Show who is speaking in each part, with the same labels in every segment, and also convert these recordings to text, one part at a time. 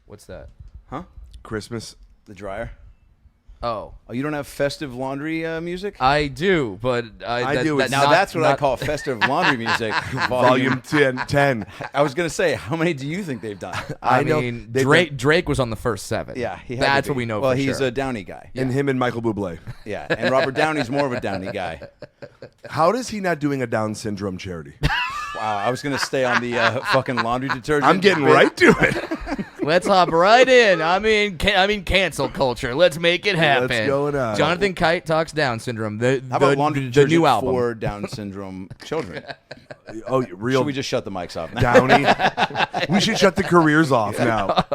Speaker 1: What's that?
Speaker 2: Huh?
Speaker 3: Christmas.
Speaker 2: The dryer.
Speaker 1: Oh,
Speaker 2: You don't have festive laundry music?
Speaker 1: I do, but
Speaker 3: I do.
Speaker 2: Now that's what I call festive laundry music.
Speaker 3: Volume 10.
Speaker 2: I was gonna say, how many do you think they've done?
Speaker 1: I
Speaker 3: know
Speaker 1: mean,
Speaker 3: they've
Speaker 1: Drake was on the first 7.
Speaker 2: Yeah, he had
Speaker 1: that's
Speaker 2: to be.
Speaker 1: what we know.
Speaker 2: Well,
Speaker 1: for
Speaker 2: he's
Speaker 1: sure.
Speaker 2: a Downey guy.
Speaker 3: And him and Michael Bublé.
Speaker 2: Yeah, and Robert Downey's more of a Downey guy.
Speaker 3: How is he not doing a Down syndrome charity?
Speaker 2: Wow, I was gonna stay on the fucking laundry detergent.
Speaker 3: I'm getting
Speaker 2: bit.
Speaker 3: right to it.
Speaker 1: Let's hop right in. I mean, cancel culture. Let's make it happen.
Speaker 3: What's going on?
Speaker 1: Jonathan Kite talks Down syndrome.
Speaker 2: How about laundry
Speaker 1: the
Speaker 2: detergent
Speaker 1: new album
Speaker 2: for Down syndrome children?
Speaker 3: Oh, real
Speaker 2: Should we just shut the mics off now?
Speaker 3: Downey. We should shut the careers off now.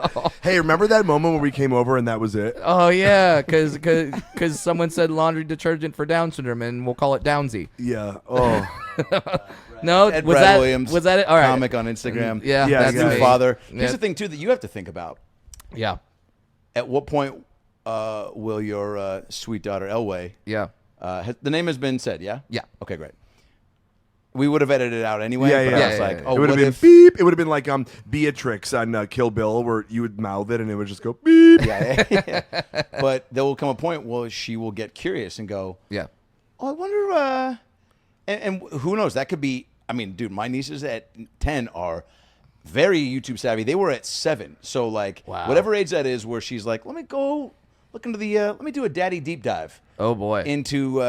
Speaker 3: Hey, remember that moment where we came over and that was it?
Speaker 1: Oh yeah, because someone said laundry detergent for Down syndrome, and we'll call it Downsy.
Speaker 3: Yeah. Oh.
Speaker 1: No,
Speaker 2: Ed
Speaker 1: was
Speaker 2: Brad
Speaker 1: that
Speaker 2: Williams,
Speaker 1: was that it? All right,
Speaker 2: comic on Instagram.
Speaker 1: Yeah,
Speaker 3: Yeah,
Speaker 1: that's
Speaker 3: yeah.
Speaker 1: me.
Speaker 2: Father.
Speaker 1: Yeah.
Speaker 2: Here's the thing too that you have to think about.
Speaker 1: Yeah,
Speaker 2: At what point will your sweet daughter Elway?
Speaker 1: yeah,
Speaker 2: The name has been said. Yeah.
Speaker 1: yeah.
Speaker 2: Okay, great. We would have edited it out anyway.
Speaker 3: Yeah,
Speaker 2: but
Speaker 3: yeah.
Speaker 2: I was
Speaker 1: Yeah,
Speaker 2: like,
Speaker 1: yeah,
Speaker 2: oh,
Speaker 3: It would have
Speaker 2: what
Speaker 3: been
Speaker 2: if?
Speaker 3: beep. It would have been like Beatrix on Kill Bill, where you would mouth it and it would just go beep.
Speaker 2: Yeah. But there will come a point where she will get curious and go,
Speaker 1: Yeah.
Speaker 2: oh, I wonder. And who knows? That could be. I mean, dude, my nieces at 10 are very YouTube savvy. They were at 7. So like,
Speaker 1: Wow.
Speaker 2: whatever age that is, where she's like, let me go look into the. Let me do a daddy deep dive
Speaker 1: Oh boy.
Speaker 2: into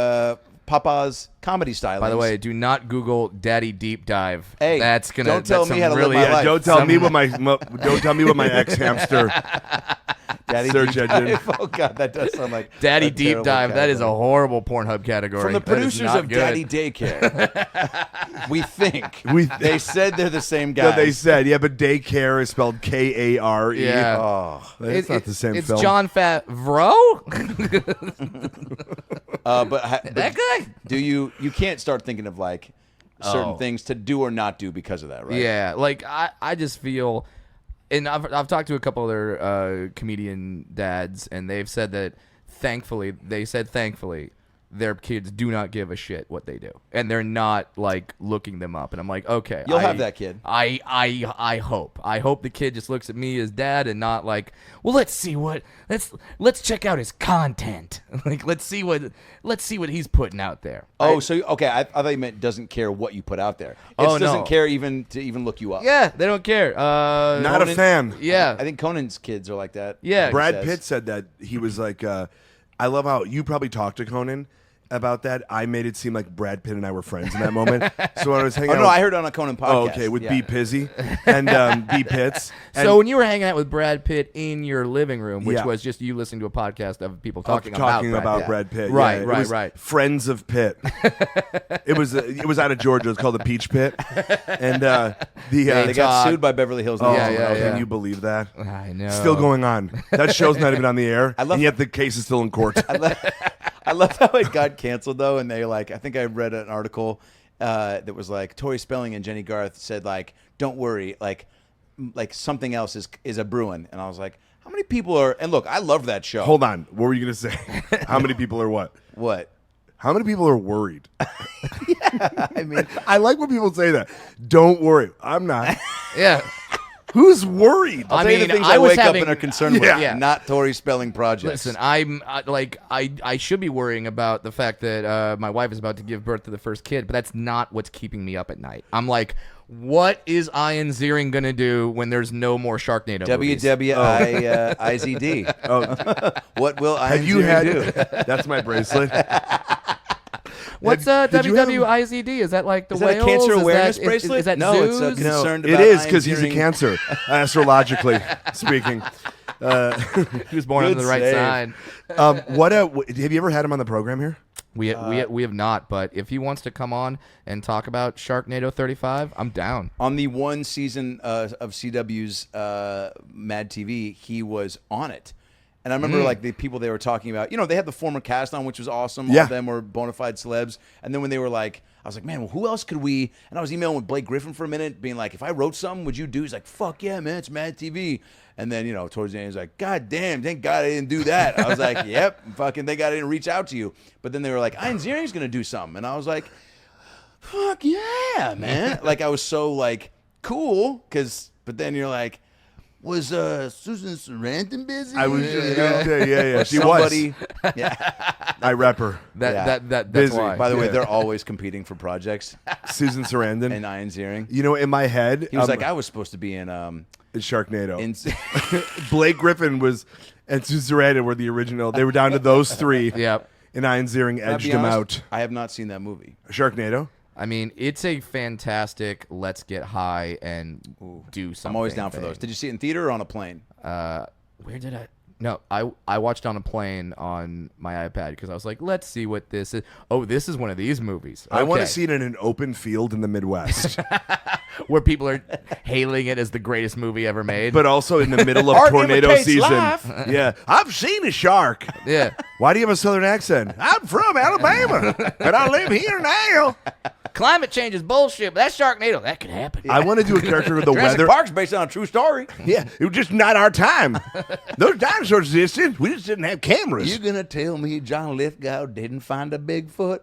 Speaker 2: Papa's comedy style.
Speaker 1: By the way, do not Google "Daddy Deep Dive."
Speaker 2: Hey,
Speaker 1: that's gonna.
Speaker 2: don't tell
Speaker 1: that's
Speaker 2: me
Speaker 1: some
Speaker 2: how to live
Speaker 1: really,
Speaker 2: my
Speaker 3: Yeah,
Speaker 2: life.
Speaker 3: don't tell me what my ex hamster
Speaker 2: daddy
Speaker 3: search
Speaker 2: deep
Speaker 3: engine.
Speaker 2: dive. Oh god, that does sound like
Speaker 1: Daddy
Speaker 2: a
Speaker 1: Deep
Speaker 2: terrible
Speaker 1: Dive. That is a
Speaker 2: category.
Speaker 1: horrible Pornhub category.
Speaker 2: From the
Speaker 1: That is
Speaker 2: producers
Speaker 1: not
Speaker 2: of
Speaker 1: good.
Speaker 2: Daddy Daycare. we think they said they're the same
Speaker 3: No,
Speaker 2: guy.
Speaker 3: they said, yeah, but daycare is spelled Kare.
Speaker 1: Yeah.
Speaker 2: Oh,
Speaker 3: That's not the same
Speaker 1: it's
Speaker 3: film.
Speaker 1: John Favreau.
Speaker 2: but
Speaker 1: That guy.
Speaker 2: do you can't start thinking of like certain
Speaker 1: Oh.
Speaker 2: things to do or not do because of that, right?
Speaker 1: Yeah, like I just feel, and I've talked to a couple other comedian dads, and they've said that thankfully their kids do not give a shit what they do, and they're not like looking them up. And I'm like, okay,
Speaker 2: You'll have that kid.
Speaker 1: I hope the kid just looks at me as dad and not like, well, let's check out his content. Like let's see what he's putting out there.
Speaker 2: Oh, so okay, I thought you meant doesn't care what you put out there. It
Speaker 1: Oh,
Speaker 2: doesn't
Speaker 1: no.
Speaker 2: care even to look you up.
Speaker 1: Yeah, they don't care.
Speaker 3: Not a fan.
Speaker 1: Yeah,
Speaker 2: I think Conan's kids are like that.
Speaker 1: Yeah.
Speaker 3: Brad
Speaker 2: He says.
Speaker 3: Pitt said that he was like, I love how you probably talked to Conan about that. I made it seem like Brad Pitt and I were friends in that moment. So when I was hanging
Speaker 2: Oh
Speaker 3: out,
Speaker 2: no, I heard on a Conan podcast.
Speaker 3: oh, okay, with
Speaker 2: yeah.
Speaker 3: B Pizzy and B Pitts. And
Speaker 1: So when you were hanging out with Brad Pitt in your living room, which
Speaker 3: Yeah.
Speaker 1: was just you listening to a podcast of people
Speaker 3: of
Speaker 1: talking
Speaker 3: about Brad Pitt,
Speaker 1: Right,
Speaker 3: yeah, it
Speaker 1: right,
Speaker 3: was
Speaker 1: right.
Speaker 3: Friends of Pitt. it was out of Georgia. It was called the Peach Pit, and
Speaker 2: They got
Speaker 1: Todd.
Speaker 2: sued by Beverly Hills.
Speaker 3: oh,
Speaker 2: News.
Speaker 1: Yeah.
Speaker 3: can you believe that?
Speaker 1: I know.
Speaker 3: Still going on. That show's not even on the air,
Speaker 2: love-
Speaker 3: and yet the case is still in court.
Speaker 2: I love how it got canceled though, and they like. I think I read an article that was like Tori Spelling and Jenny Garth said like, "Don't worry, like something else is a brewing," and I was like, "How many people are?" And look, I love that show.
Speaker 3: Hold on. What were you gonna say? How many people are what?
Speaker 2: What?
Speaker 3: How many people are worried?
Speaker 2: I mean,
Speaker 3: I like when people say that. Don't worry. I'm not.
Speaker 1: Yeah.
Speaker 3: Who's worried?
Speaker 2: I'll
Speaker 1: I
Speaker 2: tell you
Speaker 1: mean,
Speaker 2: the things
Speaker 1: I
Speaker 2: I
Speaker 1: was
Speaker 2: wake up
Speaker 1: having-
Speaker 2: and are concerned
Speaker 3: Yeah.
Speaker 2: with,
Speaker 1: Yeah.
Speaker 2: not Tori Spelling projects.
Speaker 1: Listen, I should be worrying about the fact that my wife is about to give birth to the first kid, but that's not what's keeping me up at night. I'm like, what is Ian Ziering gonna do when there's no more Sharknado movies?
Speaker 2: WWIZD.
Speaker 3: Oh,
Speaker 2: What will I
Speaker 3: have you had?
Speaker 2: do?
Speaker 3: That's my bracelet.
Speaker 1: What's
Speaker 3: Did you have-
Speaker 1: WWIZD? Is that like the
Speaker 2: Is that a
Speaker 1: whales?
Speaker 2: cancer
Speaker 1: Is
Speaker 2: awareness
Speaker 1: that-
Speaker 2: bracelet?
Speaker 1: Is that
Speaker 2: No, it's a
Speaker 1: zoos?
Speaker 2: No. concerned
Speaker 3: it
Speaker 2: about
Speaker 3: is
Speaker 2: Ian
Speaker 3: because he's a
Speaker 2: Ziering.
Speaker 3: cancer, astrologically speaking.
Speaker 1: He was born
Speaker 2: Good
Speaker 1: under the right
Speaker 2: save.
Speaker 1: sign.
Speaker 3: Have you ever had him on the program here?
Speaker 1: We have not, but if he wants to come on and talk about Sharknado 35, I'm down.
Speaker 2: On the one season of CW's Mad TV, he was on it. And I remember like the people they were talking about, you know, they had the former cast on, which was awesome. All
Speaker 3: Yeah.
Speaker 2: of them were bona fide celebs. And then when they were like, I was like, man, well, who else could we? And I was emailing with Blake Griffin for a minute, being like, if I wrote something, would you do? He's like, fuck yeah, man, it's Mad TV. And then, you know, towards the end, he's like, God damn, thank God I didn't do that. I was like, yep, fucking thank God I didn't reach out to you. But then they were like, Ian Ziering's going to do something. And I was like, fuck yeah, man. Like, I was so, like, cool. But then you're like, Was Susan Sarandon busy?
Speaker 3: I was just gonna say, yeah. She
Speaker 2: Somebody,
Speaker 3: was.
Speaker 2: yeah,
Speaker 3: I rep her.
Speaker 1: That's
Speaker 3: Busy.
Speaker 1: why.
Speaker 2: by the way, they're always competing for projects.
Speaker 3: Susan Sarandon.
Speaker 2: And Ian Ziering.
Speaker 3: You know, in my head,
Speaker 2: He was like, I was supposed to be in
Speaker 3: Sharknado.
Speaker 2: in
Speaker 3: Blake Griffin and Susan Sarandon were the original. They were down to those three.
Speaker 1: Yep.
Speaker 3: And Ian Ziering
Speaker 2: I'll
Speaker 3: edged
Speaker 2: be
Speaker 3: him
Speaker 2: honest,
Speaker 3: out.
Speaker 2: I have not seen that movie.
Speaker 3: Sharknado.
Speaker 1: I mean, it's a fantastic let's get high and do something.
Speaker 2: I'm always down for
Speaker 1: thing.
Speaker 2: those. Did you see it in theater or on a plane?
Speaker 1: Where did I? No, I watched on a plane on my iPad because I was like, let's see what this is. Oh, this is one of these movies.
Speaker 3: I want to
Speaker 1: Okay.
Speaker 3: see it in an open field in the Midwest,
Speaker 1: where people are hailing it as the greatest movie ever made.
Speaker 3: but also in the middle of
Speaker 2: Art
Speaker 3: tornado
Speaker 2: imitates
Speaker 3: season.
Speaker 2: life.
Speaker 3: Yeah, I've seen a shark.
Speaker 1: yeah,
Speaker 3: Why do you have a southern accent? I'm from Alabama, and I live here now.
Speaker 1: climate change is bullshit, but that's Sharknado. That could happen.
Speaker 3: I want to do a character of the
Speaker 2: Jurassic
Speaker 3: weather.
Speaker 2: Park's based on a true story.
Speaker 3: Yeah, it was just not our time. Those dinosaurs existed. We just didn't have cameras.
Speaker 2: You gonna tell me John Lithgow didn't find a Bigfoot?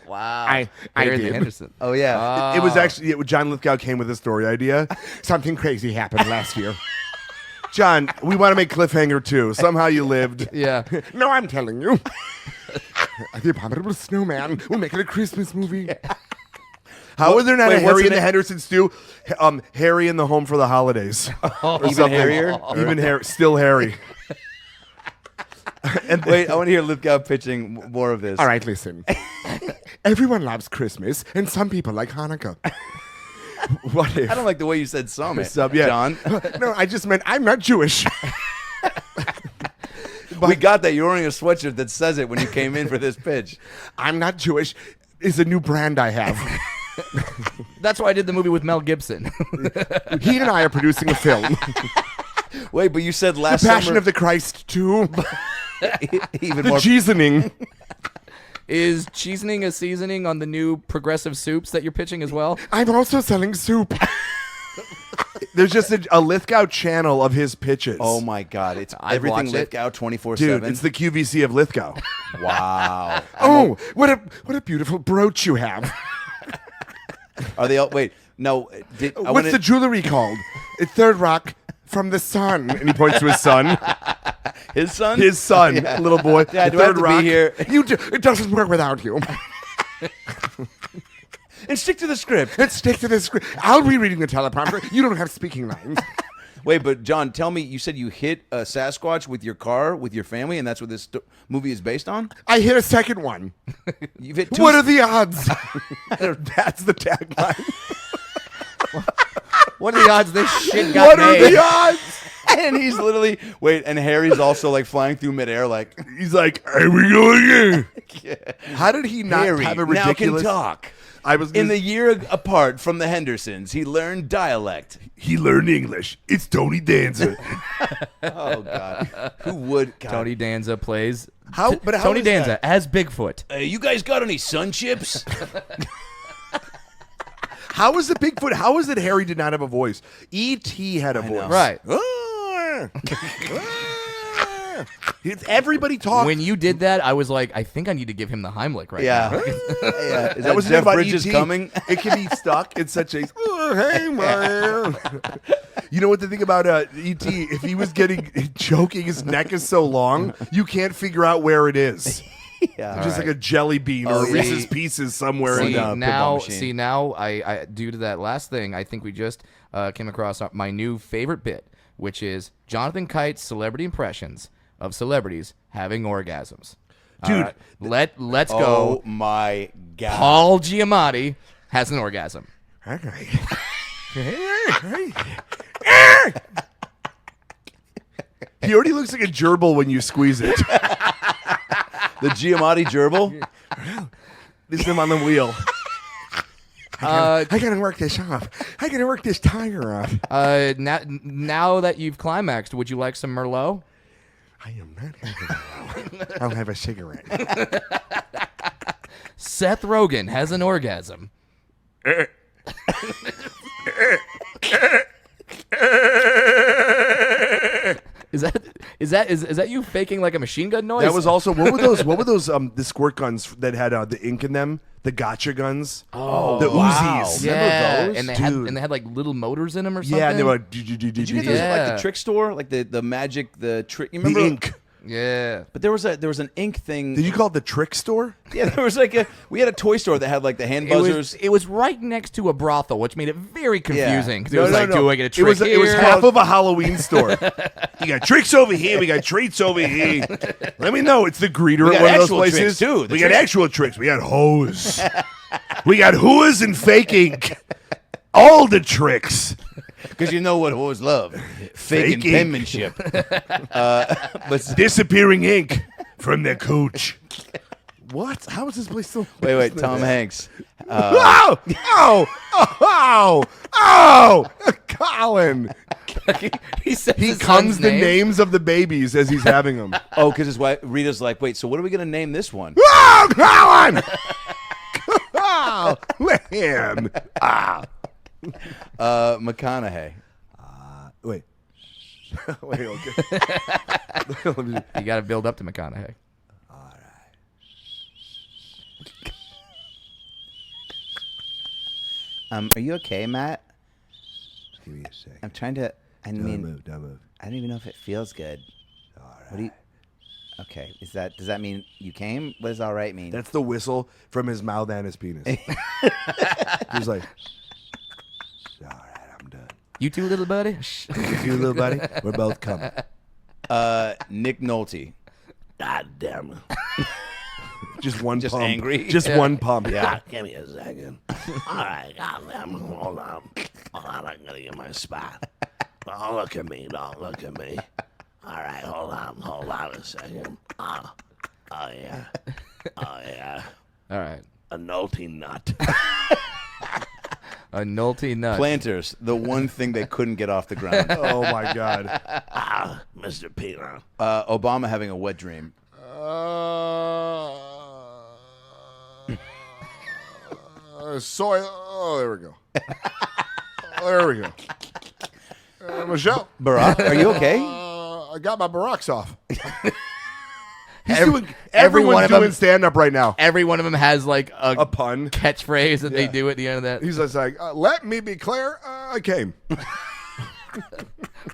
Speaker 1: Wow.
Speaker 3: I
Speaker 1: Harry
Speaker 3: did.
Speaker 1: the Henderson.
Speaker 2: Oh yeah.
Speaker 3: It was actually John Lithgow came with a story idea. Something crazy happened last year. John, we want to make Cliffhanger 2. Somehow you lived.
Speaker 1: Yeah.
Speaker 3: No, I'm telling you. The Abominable Snowman. We'll make it a Christmas movie. How is there not
Speaker 2: Wait,
Speaker 3: a
Speaker 2: what's
Speaker 3: Harry
Speaker 2: the
Speaker 3: and the
Speaker 2: name?
Speaker 3: Hendersons too? Harry in the Home for the Holidays. Or
Speaker 2: Even
Speaker 3: something.
Speaker 2: hairier?
Speaker 3: Even Harry. Still Harry.
Speaker 2: And wait, I want to hear Lithgow pitching more of this.
Speaker 3: All right, listen. Everyone loves Christmas, and some people like Hanukkah. What if?
Speaker 2: I don't like the way you said some,
Speaker 3: Yeah.
Speaker 2: John.
Speaker 3: No, I just meant I'm not Jewish.
Speaker 2: We got that. You're wearing a sweatshirt that says it when you came in for this pitch.
Speaker 3: I'm not Jewish is a new brand I have.
Speaker 1: That's why I did the movie with Mel Gibson.
Speaker 3: He and I are producing a film.
Speaker 2: Wait, but you said
Speaker 3: The
Speaker 2: last
Speaker 3: Passion
Speaker 2: summer
Speaker 3: of the Christ 2.
Speaker 2: even
Speaker 3: The
Speaker 2: more.
Speaker 3: Cheesening.
Speaker 1: Is cheesening a seasoning on the new progressive soups that you're pitching as well?
Speaker 3: I'm also selling soup. There's just a Lithgow channel of his pitches.
Speaker 2: Oh my God! It's
Speaker 1: I've
Speaker 2: everything
Speaker 1: watched it.
Speaker 2: Lithgow 24/7.
Speaker 3: Dude, it's the QVC of Lithgow.
Speaker 2: Wow.
Speaker 3: Oh, what a beautiful brooch you have.
Speaker 2: Are they all? Wait, no.
Speaker 3: What's the jewelry called? It's Third Rock from the sun. And he points to his son.
Speaker 2: his son?
Speaker 3: His son, little boy.
Speaker 2: Yeah, do
Speaker 3: The
Speaker 2: I have
Speaker 3: Third
Speaker 2: to be
Speaker 3: Rock.
Speaker 2: here?
Speaker 3: It doesn't work without you.
Speaker 2: And stick to the script.
Speaker 3: Let's stick to this script. I'll be reading the teleprompter. You don't have speaking lines.
Speaker 2: Wait, but John, tell me. You said you hit a Sasquatch with your car with your family, and that's what this movie is based on.
Speaker 3: I hit a second one.
Speaker 2: You've hit two.
Speaker 3: What are the odds? That's the tagline.
Speaker 1: What are the odds this shit got
Speaker 3: What are
Speaker 1: made?
Speaker 3: the odds?
Speaker 2: And he's literally and Harry's also like flying through midair, like
Speaker 3: He's like, here we go again. How did he not
Speaker 2: Harry
Speaker 3: have a
Speaker 2: now
Speaker 3: ridiculous?
Speaker 2: can talk.
Speaker 3: I was
Speaker 2: In
Speaker 3: gonna-
Speaker 2: the year apart from the Hendersons, he learned dialect.
Speaker 3: He learned English. It's Tony Danza.
Speaker 2: Oh God, who would? God.
Speaker 1: Tony Danza plays
Speaker 3: How? But how
Speaker 1: Tony
Speaker 3: is
Speaker 1: Danza
Speaker 3: that?
Speaker 1: as Bigfoot.
Speaker 2: You guys got any sun chips?
Speaker 3: How is it Bigfoot? How is it Harry did not have a voice? E.T. had a voice.
Speaker 2: know.
Speaker 1: Right.
Speaker 3: It's everybody talks.
Speaker 2: Oh.
Speaker 1: When you did that, I was like, I think I need to give him the Heimlich right
Speaker 2: Yeah.
Speaker 1: now.
Speaker 2: Yeah. Is
Speaker 3: that was
Speaker 2: Jeff
Speaker 3: about
Speaker 2: Bridges
Speaker 3: E.T.
Speaker 2: coming?
Speaker 3: It can be stuck in such a. "Oh, hey man. You know what the thing about E.T. If he was getting choking, his neck is so long, you can't figure out where it is.
Speaker 2: Yeah.
Speaker 3: Just like a jelly bean
Speaker 2: Oh,
Speaker 3: or
Speaker 2: yeah.
Speaker 3: Reese's Pieces somewhere.
Speaker 1: See
Speaker 3: in
Speaker 2: down a
Speaker 1: now,
Speaker 2: pinball machine.
Speaker 1: see now, I due to that last thing, I think we just came across my new favorite bit, which is Jonathan Kite's celebrity impressions of celebrities having orgasms.
Speaker 3: Dude,
Speaker 1: let's
Speaker 2: Oh
Speaker 1: go.
Speaker 2: my God.
Speaker 1: Paul Giamatti has an orgasm.
Speaker 3: Okay. He already looks like a gerbil when you squeeze it.
Speaker 2: The Giamatti gerbil.
Speaker 3: This is him on the wheel.
Speaker 1: Uh,
Speaker 3: I gotta work this off. I gotta work this tire off.
Speaker 1: now that you've climaxed, would you like some Merlot?
Speaker 3: I am not having a I'll have a cigarette.
Speaker 1: Seth Rogen has an orgasm. Is that you faking like a machine gun noise?
Speaker 3: That was also what were those the squirt guns that had the ink in them the gotcha guns.
Speaker 2: Oh,
Speaker 3: the
Speaker 2: wow.
Speaker 3: Uzis.
Speaker 1: Yeah,
Speaker 3: Remember those?
Speaker 1: and they had like little motors in them or something.
Speaker 3: Yeah, and they were like,
Speaker 2: Did you get those at like the trick store, like the magic, the trick? You remember
Speaker 3: the ink.
Speaker 1: Yeah.
Speaker 2: But there was an ink thing.
Speaker 3: Did you call it the trick store?
Speaker 2: Yeah, there was we had a toy store that had like the hand buzzers.
Speaker 1: It was right next to a brothel, which made it very confusing. 'Cause it was do I get a trick
Speaker 3: It was
Speaker 1: here?
Speaker 3: half of a Halloween store. You got tricks over here. We got treats over here. Let me know. It's the greeter
Speaker 2: We
Speaker 3: at
Speaker 2: got
Speaker 3: one of those
Speaker 2: actual
Speaker 3: places.
Speaker 2: tricks, too. The
Speaker 3: We got
Speaker 2: tricks-
Speaker 3: actual tricks. We got hose. We got whoas and fake ink. All the tricks.
Speaker 2: Because you know what whores love. Fake
Speaker 3: Fake ink.
Speaker 2: penmanship. But
Speaker 3: Disappearing ink from their cooch. What? How is this place still?
Speaker 2: wait, Tom Hanks.
Speaker 3: Oh! Colin.
Speaker 1: he says
Speaker 3: He
Speaker 1: his
Speaker 3: comes
Speaker 1: son's
Speaker 3: the
Speaker 1: name.
Speaker 3: names of the babies as he's having them.
Speaker 2: Oh, because his wife Rita's like, wait, so what are we gonna name this one?
Speaker 3: Oh, Colin! Oh, man.
Speaker 2: McConaughey.
Speaker 3: Wait. Wait, okay. Let me-
Speaker 1: You got to build up to McConaughey.
Speaker 2: Are you okay, Matt?
Speaker 3: Give me a second.
Speaker 2: I'm trying to.
Speaker 3: Don't move.
Speaker 2: I don't even know if it feels good.
Speaker 3: All right.
Speaker 2: What do you? Okay, does that mean you came? What does all right mean?
Speaker 3: That's the whistle from his mouth and his penis. He's like, all right, I'm done.
Speaker 1: You too, little buddy? Shh.
Speaker 3: You little buddy, we're both coming.
Speaker 2: Nick Nolte.
Speaker 3: God damn it. Just one
Speaker 2: Just
Speaker 3: pump.
Speaker 2: angry?
Speaker 3: Just one pump.
Speaker 2: Yeah.
Speaker 4: Give me a second. All right, goddamn, hold on. I'm gonna get my spot. Don't look at me. Don't look at me. All right, hold on a second. Oh yeah.
Speaker 1: All right.
Speaker 4: A nulty nut.
Speaker 1: A Nolte nut.
Speaker 2: Planters, the one thing they couldn't get off the ground.
Speaker 3: Oh, my God.
Speaker 4: Mr. Peter.
Speaker 2: Obama having a wet dream.
Speaker 3: Soy. Oh, there we go. There we go. Michelle.
Speaker 2: Barack, are you okay?
Speaker 3: I got my Baracks off.
Speaker 1: Every one
Speaker 3: Everyone's
Speaker 1: of
Speaker 3: doing
Speaker 1: them-
Speaker 3: stand up right now.
Speaker 1: Every one of them has like
Speaker 3: A pun.
Speaker 1: catchphrase that they
Speaker 3: Yeah.
Speaker 1: do at the end of that.
Speaker 3: He's just like, let me be clear, I came.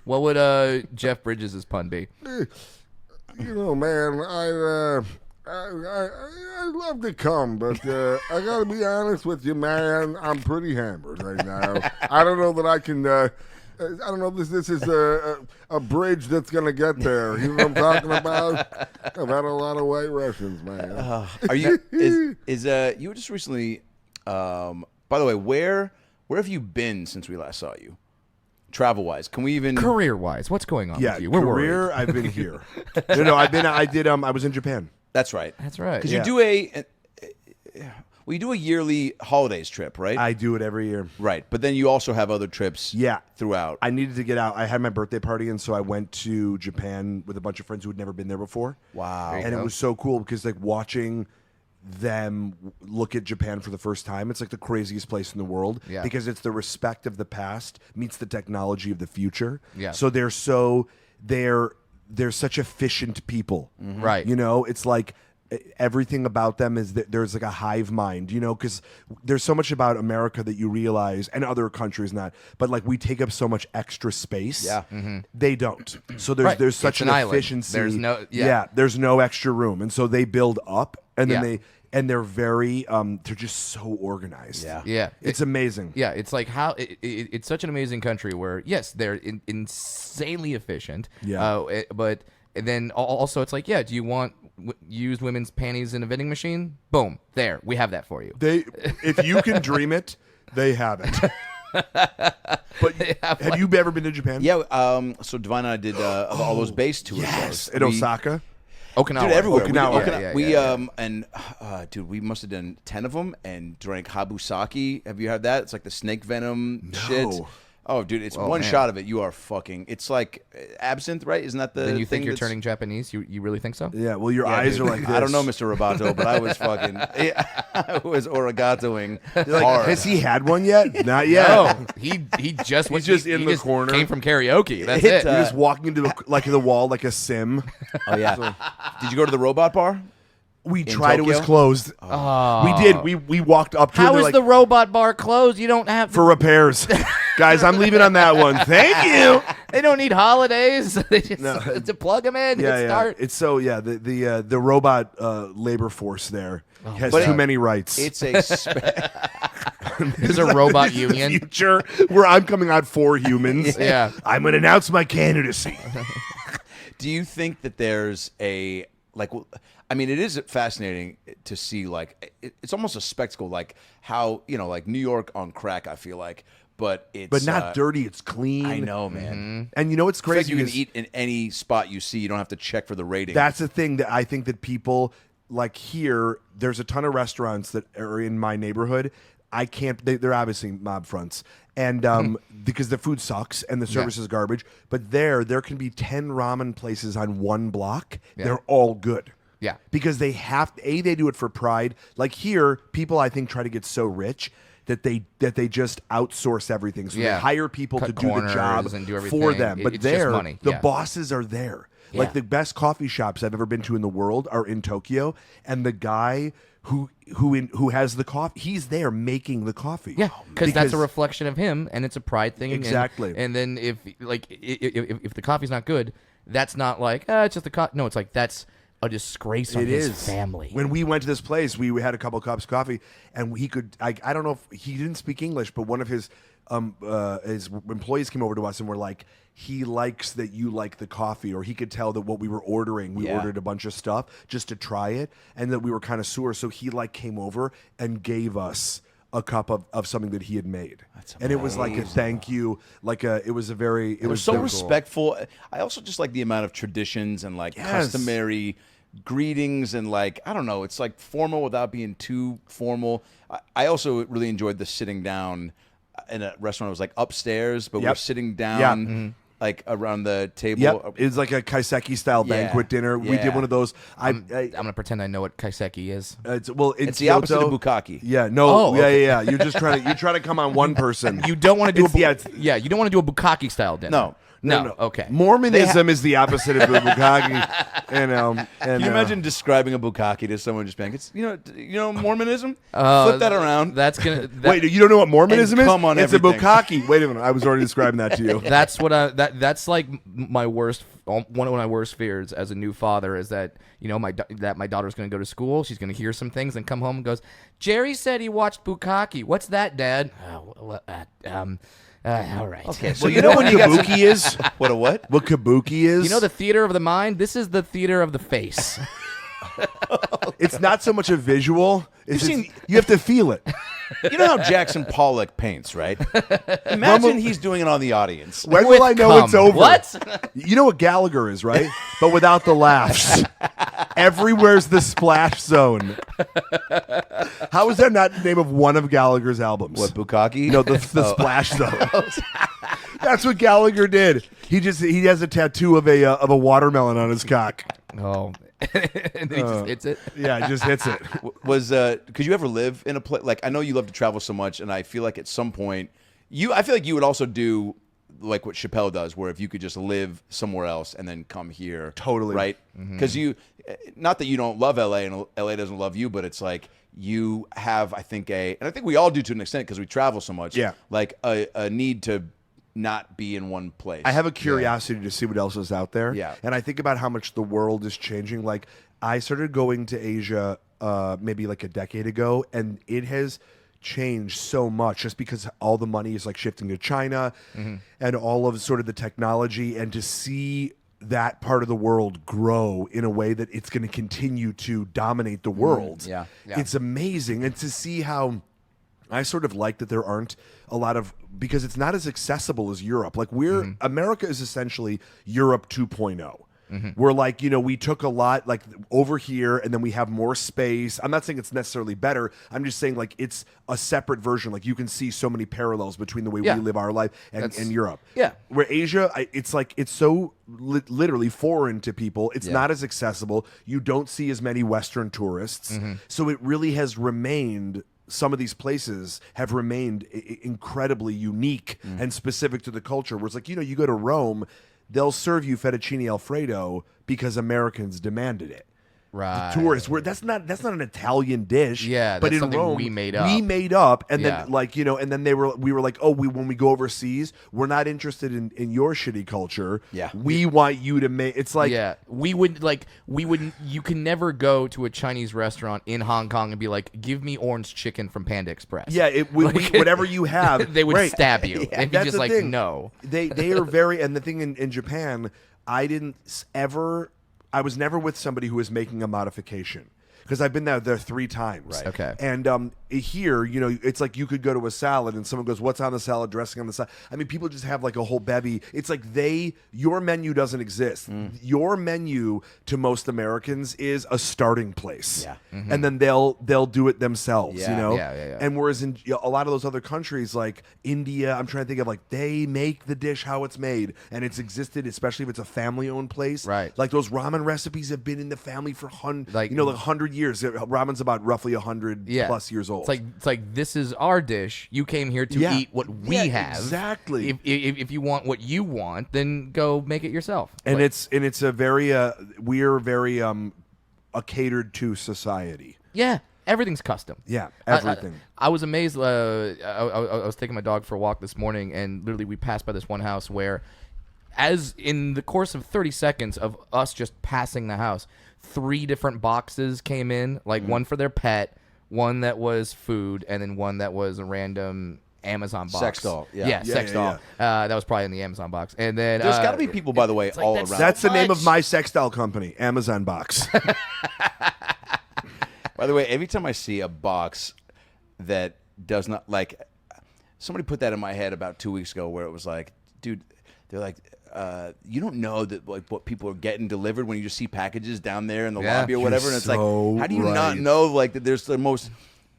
Speaker 1: What would Jeff Bridges' pun be?
Speaker 3: You know, man, I love to come, but I gotta be honest with you, man. I'm pretty hammered right now. I don't know that I can. I don't know. This is a bridge that's gonna get there. You know what I'm talking about? I've had a lot of White Russians, man.
Speaker 2: Are you? Is you were just recently? By the way, where have you been since we last saw you? Travel wise, can we even?
Speaker 1: Career-wise, what's going on
Speaker 3: Yeah,
Speaker 1: with you? We're
Speaker 3: career.
Speaker 1: worried.
Speaker 3: I've been here. No, I was in Japan.
Speaker 2: That's right.
Speaker 1: That's right.
Speaker 2: Because
Speaker 3: Yeah.
Speaker 2: you do you do a yearly holidays trip, right?
Speaker 3: I do it every year.
Speaker 2: Right, but then you also have other trips.
Speaker 3: Yeah.
Speaker 2: Throughout.
Speaker 3: I needed to get out. I had my birthday party, and so I went to Japan with a bunch of friends who had never been there before.
Speaker 2: Wow.
Speaker 1: There you
Speaker 3: And
Speaker 1: go.
Speaker 3: it was so cool because like watching them look at Japan for the first time, it's like the craziest place in the world
Speaker 1: Yeah.
Speaker 3: because it's the respect of the past meets the technology of the future.
Speaker 1: Yeah.
Speaker 3: So they're such efficient people.
Speaker 1: Right.
Speaker 3: You know, it's like everything about them is that there's like a hive mind, you know, because there's so much about America that you realize, and other countries not, but like we take up so much extra space.
Speaker 2: Yeah.
Speaker 3: They don't. So there's
Speaker 1: Right.
Speaker 3: there's such
Speaker 1: It's
Speaker 3: an
Speaker 1: an island.
Speaker 3: efficiency.
Speaker 1: There's no- yeah.
Speaker 3: there's no extra room, and so they build up, and then
Speaker 1: Yeah.
Speaker 3: they're very they're just so organized.
Speaker 2: Yeah.
Speaker 1: Yeah.
Speaker 3: It's amazing.
Speaker 1: Yeah, it's like how it's such an amazing country where yes, they're insanely efficient.
Speaker 3: Yeah.
Speaker 1: But and then also it's like yeah, do you want used women's panties in a vending machine? Boom, there we have that for you.
Speaker 3: They if you can dream it, they have it. But have you ever been to Japan?
Speaker 2: Yeah. So Divine and I did all those base tours.
Speaker 3: Yes,
Speaker 2: those.
Speaker 3: in Osaka.
Speaker 1: Okinawa,
Speaker 2: Dude, everywhere.
Speaker 3: Okinawa.
Speaker 2: We,
Speaker 1: Yeah.
Speaker 2: and dude, we must have done 10 of them and drank habusaki. Have you had that? It's like the snake venom shit. Oh, dude, it's one
Speaker 1: man.
Speaker 2: shot of it. You are fucking. It's like absinthe, right? Isn't that the?
Speaker 1: Then you
Speaker 2: thing
Speaker 1: think you're
Speaker 2: that's-
Speaker 1: turning Japanese? You really think so?
Speaker 3: Yeah, well, your
Speaker 2: Yeah,
Speaker 3: eyes
Speaker 2: dude.
Speaker 3: are like this.
Speaker 2: I don't know, Mr. Roboto, but I was fucking. I was origatoing
Speaker 3: Like,
Speaker 2: hard.
Speaker 3: has he had one yet? Not yet.
Speaker 1: No, he just was
Speaker 3: just
Speaker 1: he
Speaker 3: in the
Speaker 1: just
Speaker 3: corner.
Speaker 1: Came from karaoke. That's
Speaker 2: It,
Speaker 1: it.
Speaker 3: You're just walking into like the wall like a sim.
Speaker 2: Oh yeah. Did you go to the robot bar?
Speaker 5: We
Speaker 2: In
Speaker 5: tried.
Speaker 2: Tokyo?
Speaker 5: It was closed.
Speaker 1: Oh.
Speaker 5: We did. We walked up to it.
Speaker 1: How
Speaker 5: They're
Speaker 1: is
Speaker 5: like,
Speaker 1: the robot bar closed? You don't have
Speaker 5: for repairs. Guys, I'm leaving on that one. Thank you.
Speaker 1: They don't need holidays. They just to plug them in.
Speaker 5: Yeah,
Speaker 1: hit
Speaker 5: yeah.
Speaker 1: start.
Speaker 5: It's so the robot labor force there has
Speaker 2: But
Speaker 5: too
Speaker 2: it-
Speaker 5: many rights.
Speaker 2: It's a
Speaker 1: There's a robot union.
Speaker 5: future where I'm coming out for humans.
Speaker 1: Yeah.
Speaker 5: I'm going to announce my candidacy.
Speaker 2: Do you think that there's a like? I mean, it is fascinating to see. Like, it's almost a spectacle. Like how like New York on crack. I feel like, but it's
Speaker 5: But not dirty. It's clean.
Speaker 2: I know, man.
Speaker 5: And you know what's
Speaker 2: It's like
Speaker 5: crazy?
Speaker 2: you can
Speaker 5: is
Speaker 2: eat in any spot you see. You don't have to check for the rating.
Speaker 5: That's the thing that I think that people like here. There's a ton of restaurants that are in my neighborhood. I can't. They're obviously mob fronts, and because the food sucks and the service is garbage. But there can be 10 ramen places on one block.
Speaker 1: Yeah.
Speaker 5: They're all good.
Speaker 1: Yeah.
Speaker 5: Because they have they do it for pride. Like here, people I think try to get so rich that they just outsource everything. So
Speaker 1: Yeah.
Speaker 5: they hire people
Speaker 1: Cut
Speaker 5: to do the
Speaker 1: corners
Speaker 5: job
Speaker 1: and do
Speaker 5: for
Speaker 1: everything.
Speaker 5: them. But
Speaker 1: It's just
Speaker 5: there,
Speaker 1: money.
Speaker 5: the
Speaker 1: Yeah.
Speaker 5: bosses are there.
Speaker 1: Yeah.
Speaker 5: Like the best coffee shops I've ever been to in the world are in Tokyo, and the guy who has the coffee, he's there making the coffee.
Speaker 1: Yeah, because that's a reflection of him, and it's a pride thing.
Speaker 5: Exactly.
Speaker 1: And then if the coffee's not good, that's not like it's just the coffee. No, it's like that's a disgrace on
Speaker 5: It
Speaker 1: his
Speaker 5: is.
Speaker 1: family.
Speaker 5: When we went to this place, we had a couple cups of coffee, and he could. I don't know if he didn't speak English, but one of his employees came over to us and were like, he likes that you like the coffee, or he could tell that what we were ordering, we ordered a bunch of stuff just to try it, and that we were kind of sore. So he came over and gave us a cup of something that he had made. And it was like a thank you, it was
Speaker 2: so
Speaker 5: cool.
Speaker 2: respectful. I also just like the amount of traditions and customary greetings and I don't know, it's like formal without being too formal. I also really enjoyed the sitting down in a restaurant. It was like upstairs, but we're sitting down around the table.
Speaker 5: Yep, it's like a kaiseki style banquet dinner. We did one of those.
Speaker 1: I'm gonna pretend I know what kaiseki is.
Speaker 5: It's
Speaker 2: It's the
Speaker 5: Kyoto,
Speaker 2: opposite of bukkake.
Speaker 5: Yeah, no,
Speaker 1: Oh, okay.
Speaker 5: yeah. You're just trying to come on one person.
Speaker 1: You don't want to do
Speaker 5: It's-
Speaker 1: you don't want to do a bukkake style dinner. No. Okay.
Speaker 5: Mormonism is the opposite of bukkake. And
Speaker 2: Can you imagine describing a bukkake to someone just being, it's Mormonism? Flip that around.
Speaker 1: That's gonna.
Speaker 5: Wait, you don't know what Mormonism
Speaker 2: And
Speaker 5: is?
Speaker 2: come on
Speaker 5: it's
Speaker 2: everything.
Speaker 5: a bukkake. Wait a minute, I was already describing that to you.
Speaker 1: That's what that's like my worst. One of my worst fears as a new father is that that my daughter's going to go to school. She's going to hear some things and come home and goes, Jerry said he watched bukkake. What's that, Dad? All right.
Speaker 2: Okay,
Speaker 5: So you know what kabuki is?
Speaker 2: What a what?
Speaker 5: What kabuki is?
Speaker 1: You know the theater of the mind? This is the theater of the face.
Speaker 5: it's not so much a visual. It's
Speaker 2: You've
Speaker 5: just- you have to feel it.
Speaker 2: You know how Jackson Pollock paints, right? Imagine he's doing it on the audience.
Speaker 5: When
Speaker 1: With
Speaker 5: will I know
Speaker 1: cum.
Speaker 5: it's over?
Speaker 1: What?
Speaker 5: You know what Gallagher is, right? But without the laughs. Everywhere's the splash zone. How is that not the name of one of Gallagher's albums?
Speaker 2: What, bukkake?
Speaker 5: No, the splash zone. That's what Gallagher did. He has a tattoo of a watermelon on his cock.
Speaker 1: Oh. And then he just hits it.
Speaker 5: Yeah, he just hits it.
Speaker 2: Could you ever live in a place, I know you love to travel so much, and I feel like at some point, I feel like you would also do like what Chappelle does, where if you could just live somewhere else and then come here.
Speaker 5: Totally.
Speaker 2: Right? Because not that you don't love LA and LA doesn't love you, but it's like you have, I think, and I think we all do to an extent because we travel so much, like a need to not be in one place.
Speaker 5: I have a curiosity to see what else is out there.
Speaker 2: Yeah.
Speaker 5: And I think about how much the world is changing. Like, I started going to Asia maybe like a decade ago, and it has changed so much just because all the money is like shifting to China and all of sort of the technology, and to see that part of the world grow in a way that it's going to continue to dominate the world.
Speaker 2: Yeah.
Speaker 5: It's amazing. And to see how I sort of like that there aren't a lot of, because it's not as accessible as Europe. Like America is essentially Europe 2.0. We're like, we took a lot like over here, and then we have more space. I'm not saying it's necessarily better. I'm just saying like it's a separate version. Like you can see so many parallels between the way we live our life and Europe.
Speaker 1: Yeah.
Speaker 5: Where Asia, it's like it's so literally foreign to people. It's not as accessible. You don't see as many Western tourists. So it really has remained. Some of these places have remained incredibly unique and specific to the culture. Where it's like, you go to Rome, they'll serve you fettuccine Alfredo because Americans demanded it.
Speaker 1: Right.
Speaker 5: the tourists. Where that's not an Italian dish.
Speaker 1: Yeah,
Speaker 5: but
Speaker 1: that's
Speaker 5: in
Speaker 1: something
Speaker 5: Rome
Speaker 1: we made up.
Speaker 5: and
Speaker 1: Yeah.
Speaker 5: then and then we were like, oh, when we go overseas, we're not interested in your shitty culture.
Speaker 2: Yeah.
Speaker 5: we want you to make. It's like
Speaker 1: yeah, we wouldn't. You can never go to a Chinese restaurant in Hong Kong and be like, "Give me orange chicken from Panda Express."
Speaker 5: Yeah, whatever you have,
Speaker 1: they would
Speaker 5: right.
Speaker 1: stab you if you
Speaker 5: That's
Speaker 1: just
Speaker 5: the
Speaker 1: like
Speaker 5: thing.
Speaker 1: no.
Speaker 5: They are very, and the thing in Japan, I was never with somebody who was making a modification. Because I've been there 3 times.
Speaker 2: Right.
Speaker 1: Okay.
Speaker 5: And here, it's like you could go to a salad and someone goes, "What's on the salad? Dressing on the salad." I mean, people just have like a whole bevy. It's like your menu doesn't exist. Your menu to most Americans is a starting place.
Speaker 2: Yeah.
Speaker 5: And then they'll do it themselves.
Speaker 2: Yeah.
Speaker 1: Yeah.
Speaker 5: And whereas in a lot of those other countries, like India, I'm trying to think of like they make the dish how it's made, and it's existed, especially if it's a family-owned place.
Speaker 1: Right.
Speaker 5: Like those ramen recipes have been in the family for 100
Speaker 1: Like-
Speaker 5: 100 years. Ramen's about roughly 100 plus years old.
Speaker 1: It's like this is our dish. You came here to
Speaker 5: Yeah.
Speaker 1: eat what we
Speaker 5: Yeah,
Speaker 1: have.
Speaker 5: exactly.
Speaker 1: If you want what you want, then go make it yourself.
Speaker 5: and
Speaker 1: Like,
Speaker 5: it's a very we're very a catered to society.
Speaker 1: yeah, everything's custom.
Speaker 5: Yeah, everything.
Speaker 1: I was amazed. I was taking my dog for a walk this morning, and literally we passed by this one house where, as in the course of 30 seconds of us just passing the house, 3 different boxes came in, like one for their pet, one that was food, and then one that was a random Amazon box.
Speaker 2: Sex doll, yeah.
Speaker 1: sex
Speaker 5: Yeah,
Speaker 1: doll. That was probably in the Amazon box. And then
Speaker 2: There's got to be people, by the way,
Speaker 1: like,
Speaker 2: all
Speaker 1: that's-
Speaker 2: around.
Speaker 5: That's the name of
Speaker 1: much.
Speaker 5: my sextile company, Amazon Box.
Speaker 2: By the way, every time I see a box that does not like, somebody put that in my head about 2 weeks ago, where it was like, dude, they're like, you don't know that like what people are getting delivered when you just see packages down there in the
Speaker 1: Yeah.
Speaker 2: lobby or whatever, and it's
Speaker 5: so
Speaker 2: like, how do you not
Speaker 5: right.
Speaker 2: know like that there's the most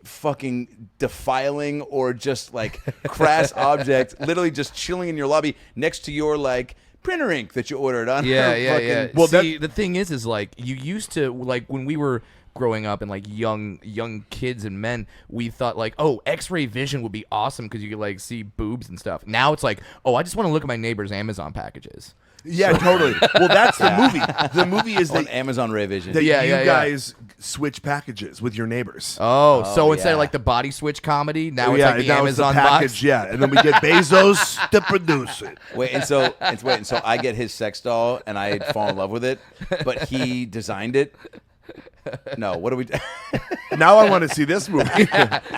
Speaker 2: fucking defiling or just like crass object literally just chilling in your lobby next to your like printer ink that you ordered on
Speaker 1: Yeah.
Speaker 2: fucking-
Speaker 1: Well, see, the thing is like you used to like when we were growing up and like young kids and men, we thought like, oh, X-ray vision would be awesome because you could like see boobs and stuff. Now it's like, oh, I just want to look at my neighbor's Amazon packages.
Speaker 5: Yeah, totally. Well, that's the movie. The movie is
Speaker 2: on
Speaker 5: that,
Speaker 2: Amazon Ray Vision.
Speaker 5: that
Speaker 1: Yeah,
Speaker 5: you
Speaker 1: yeah.
Speaker 5: guys switch packages with your neighbors.
Speaker 1: Oh, so instead
Speaker 2: yeah.
Speaker 1: of like the body switch comedy, now it's
Speaker 5: yeah,
Speaker 1: like the
Speaker 5: now
Speaker 1: Amazon
Speaker 5: it's the package,
Speaker 1: box.
Speaker 5: yeah, and then we get Bezos to produce it.
Speaker 2: And so I get his sex doll and I fall in love with it, but he designed it. No, what do we?
Speaker 5: Now I want to see this movie.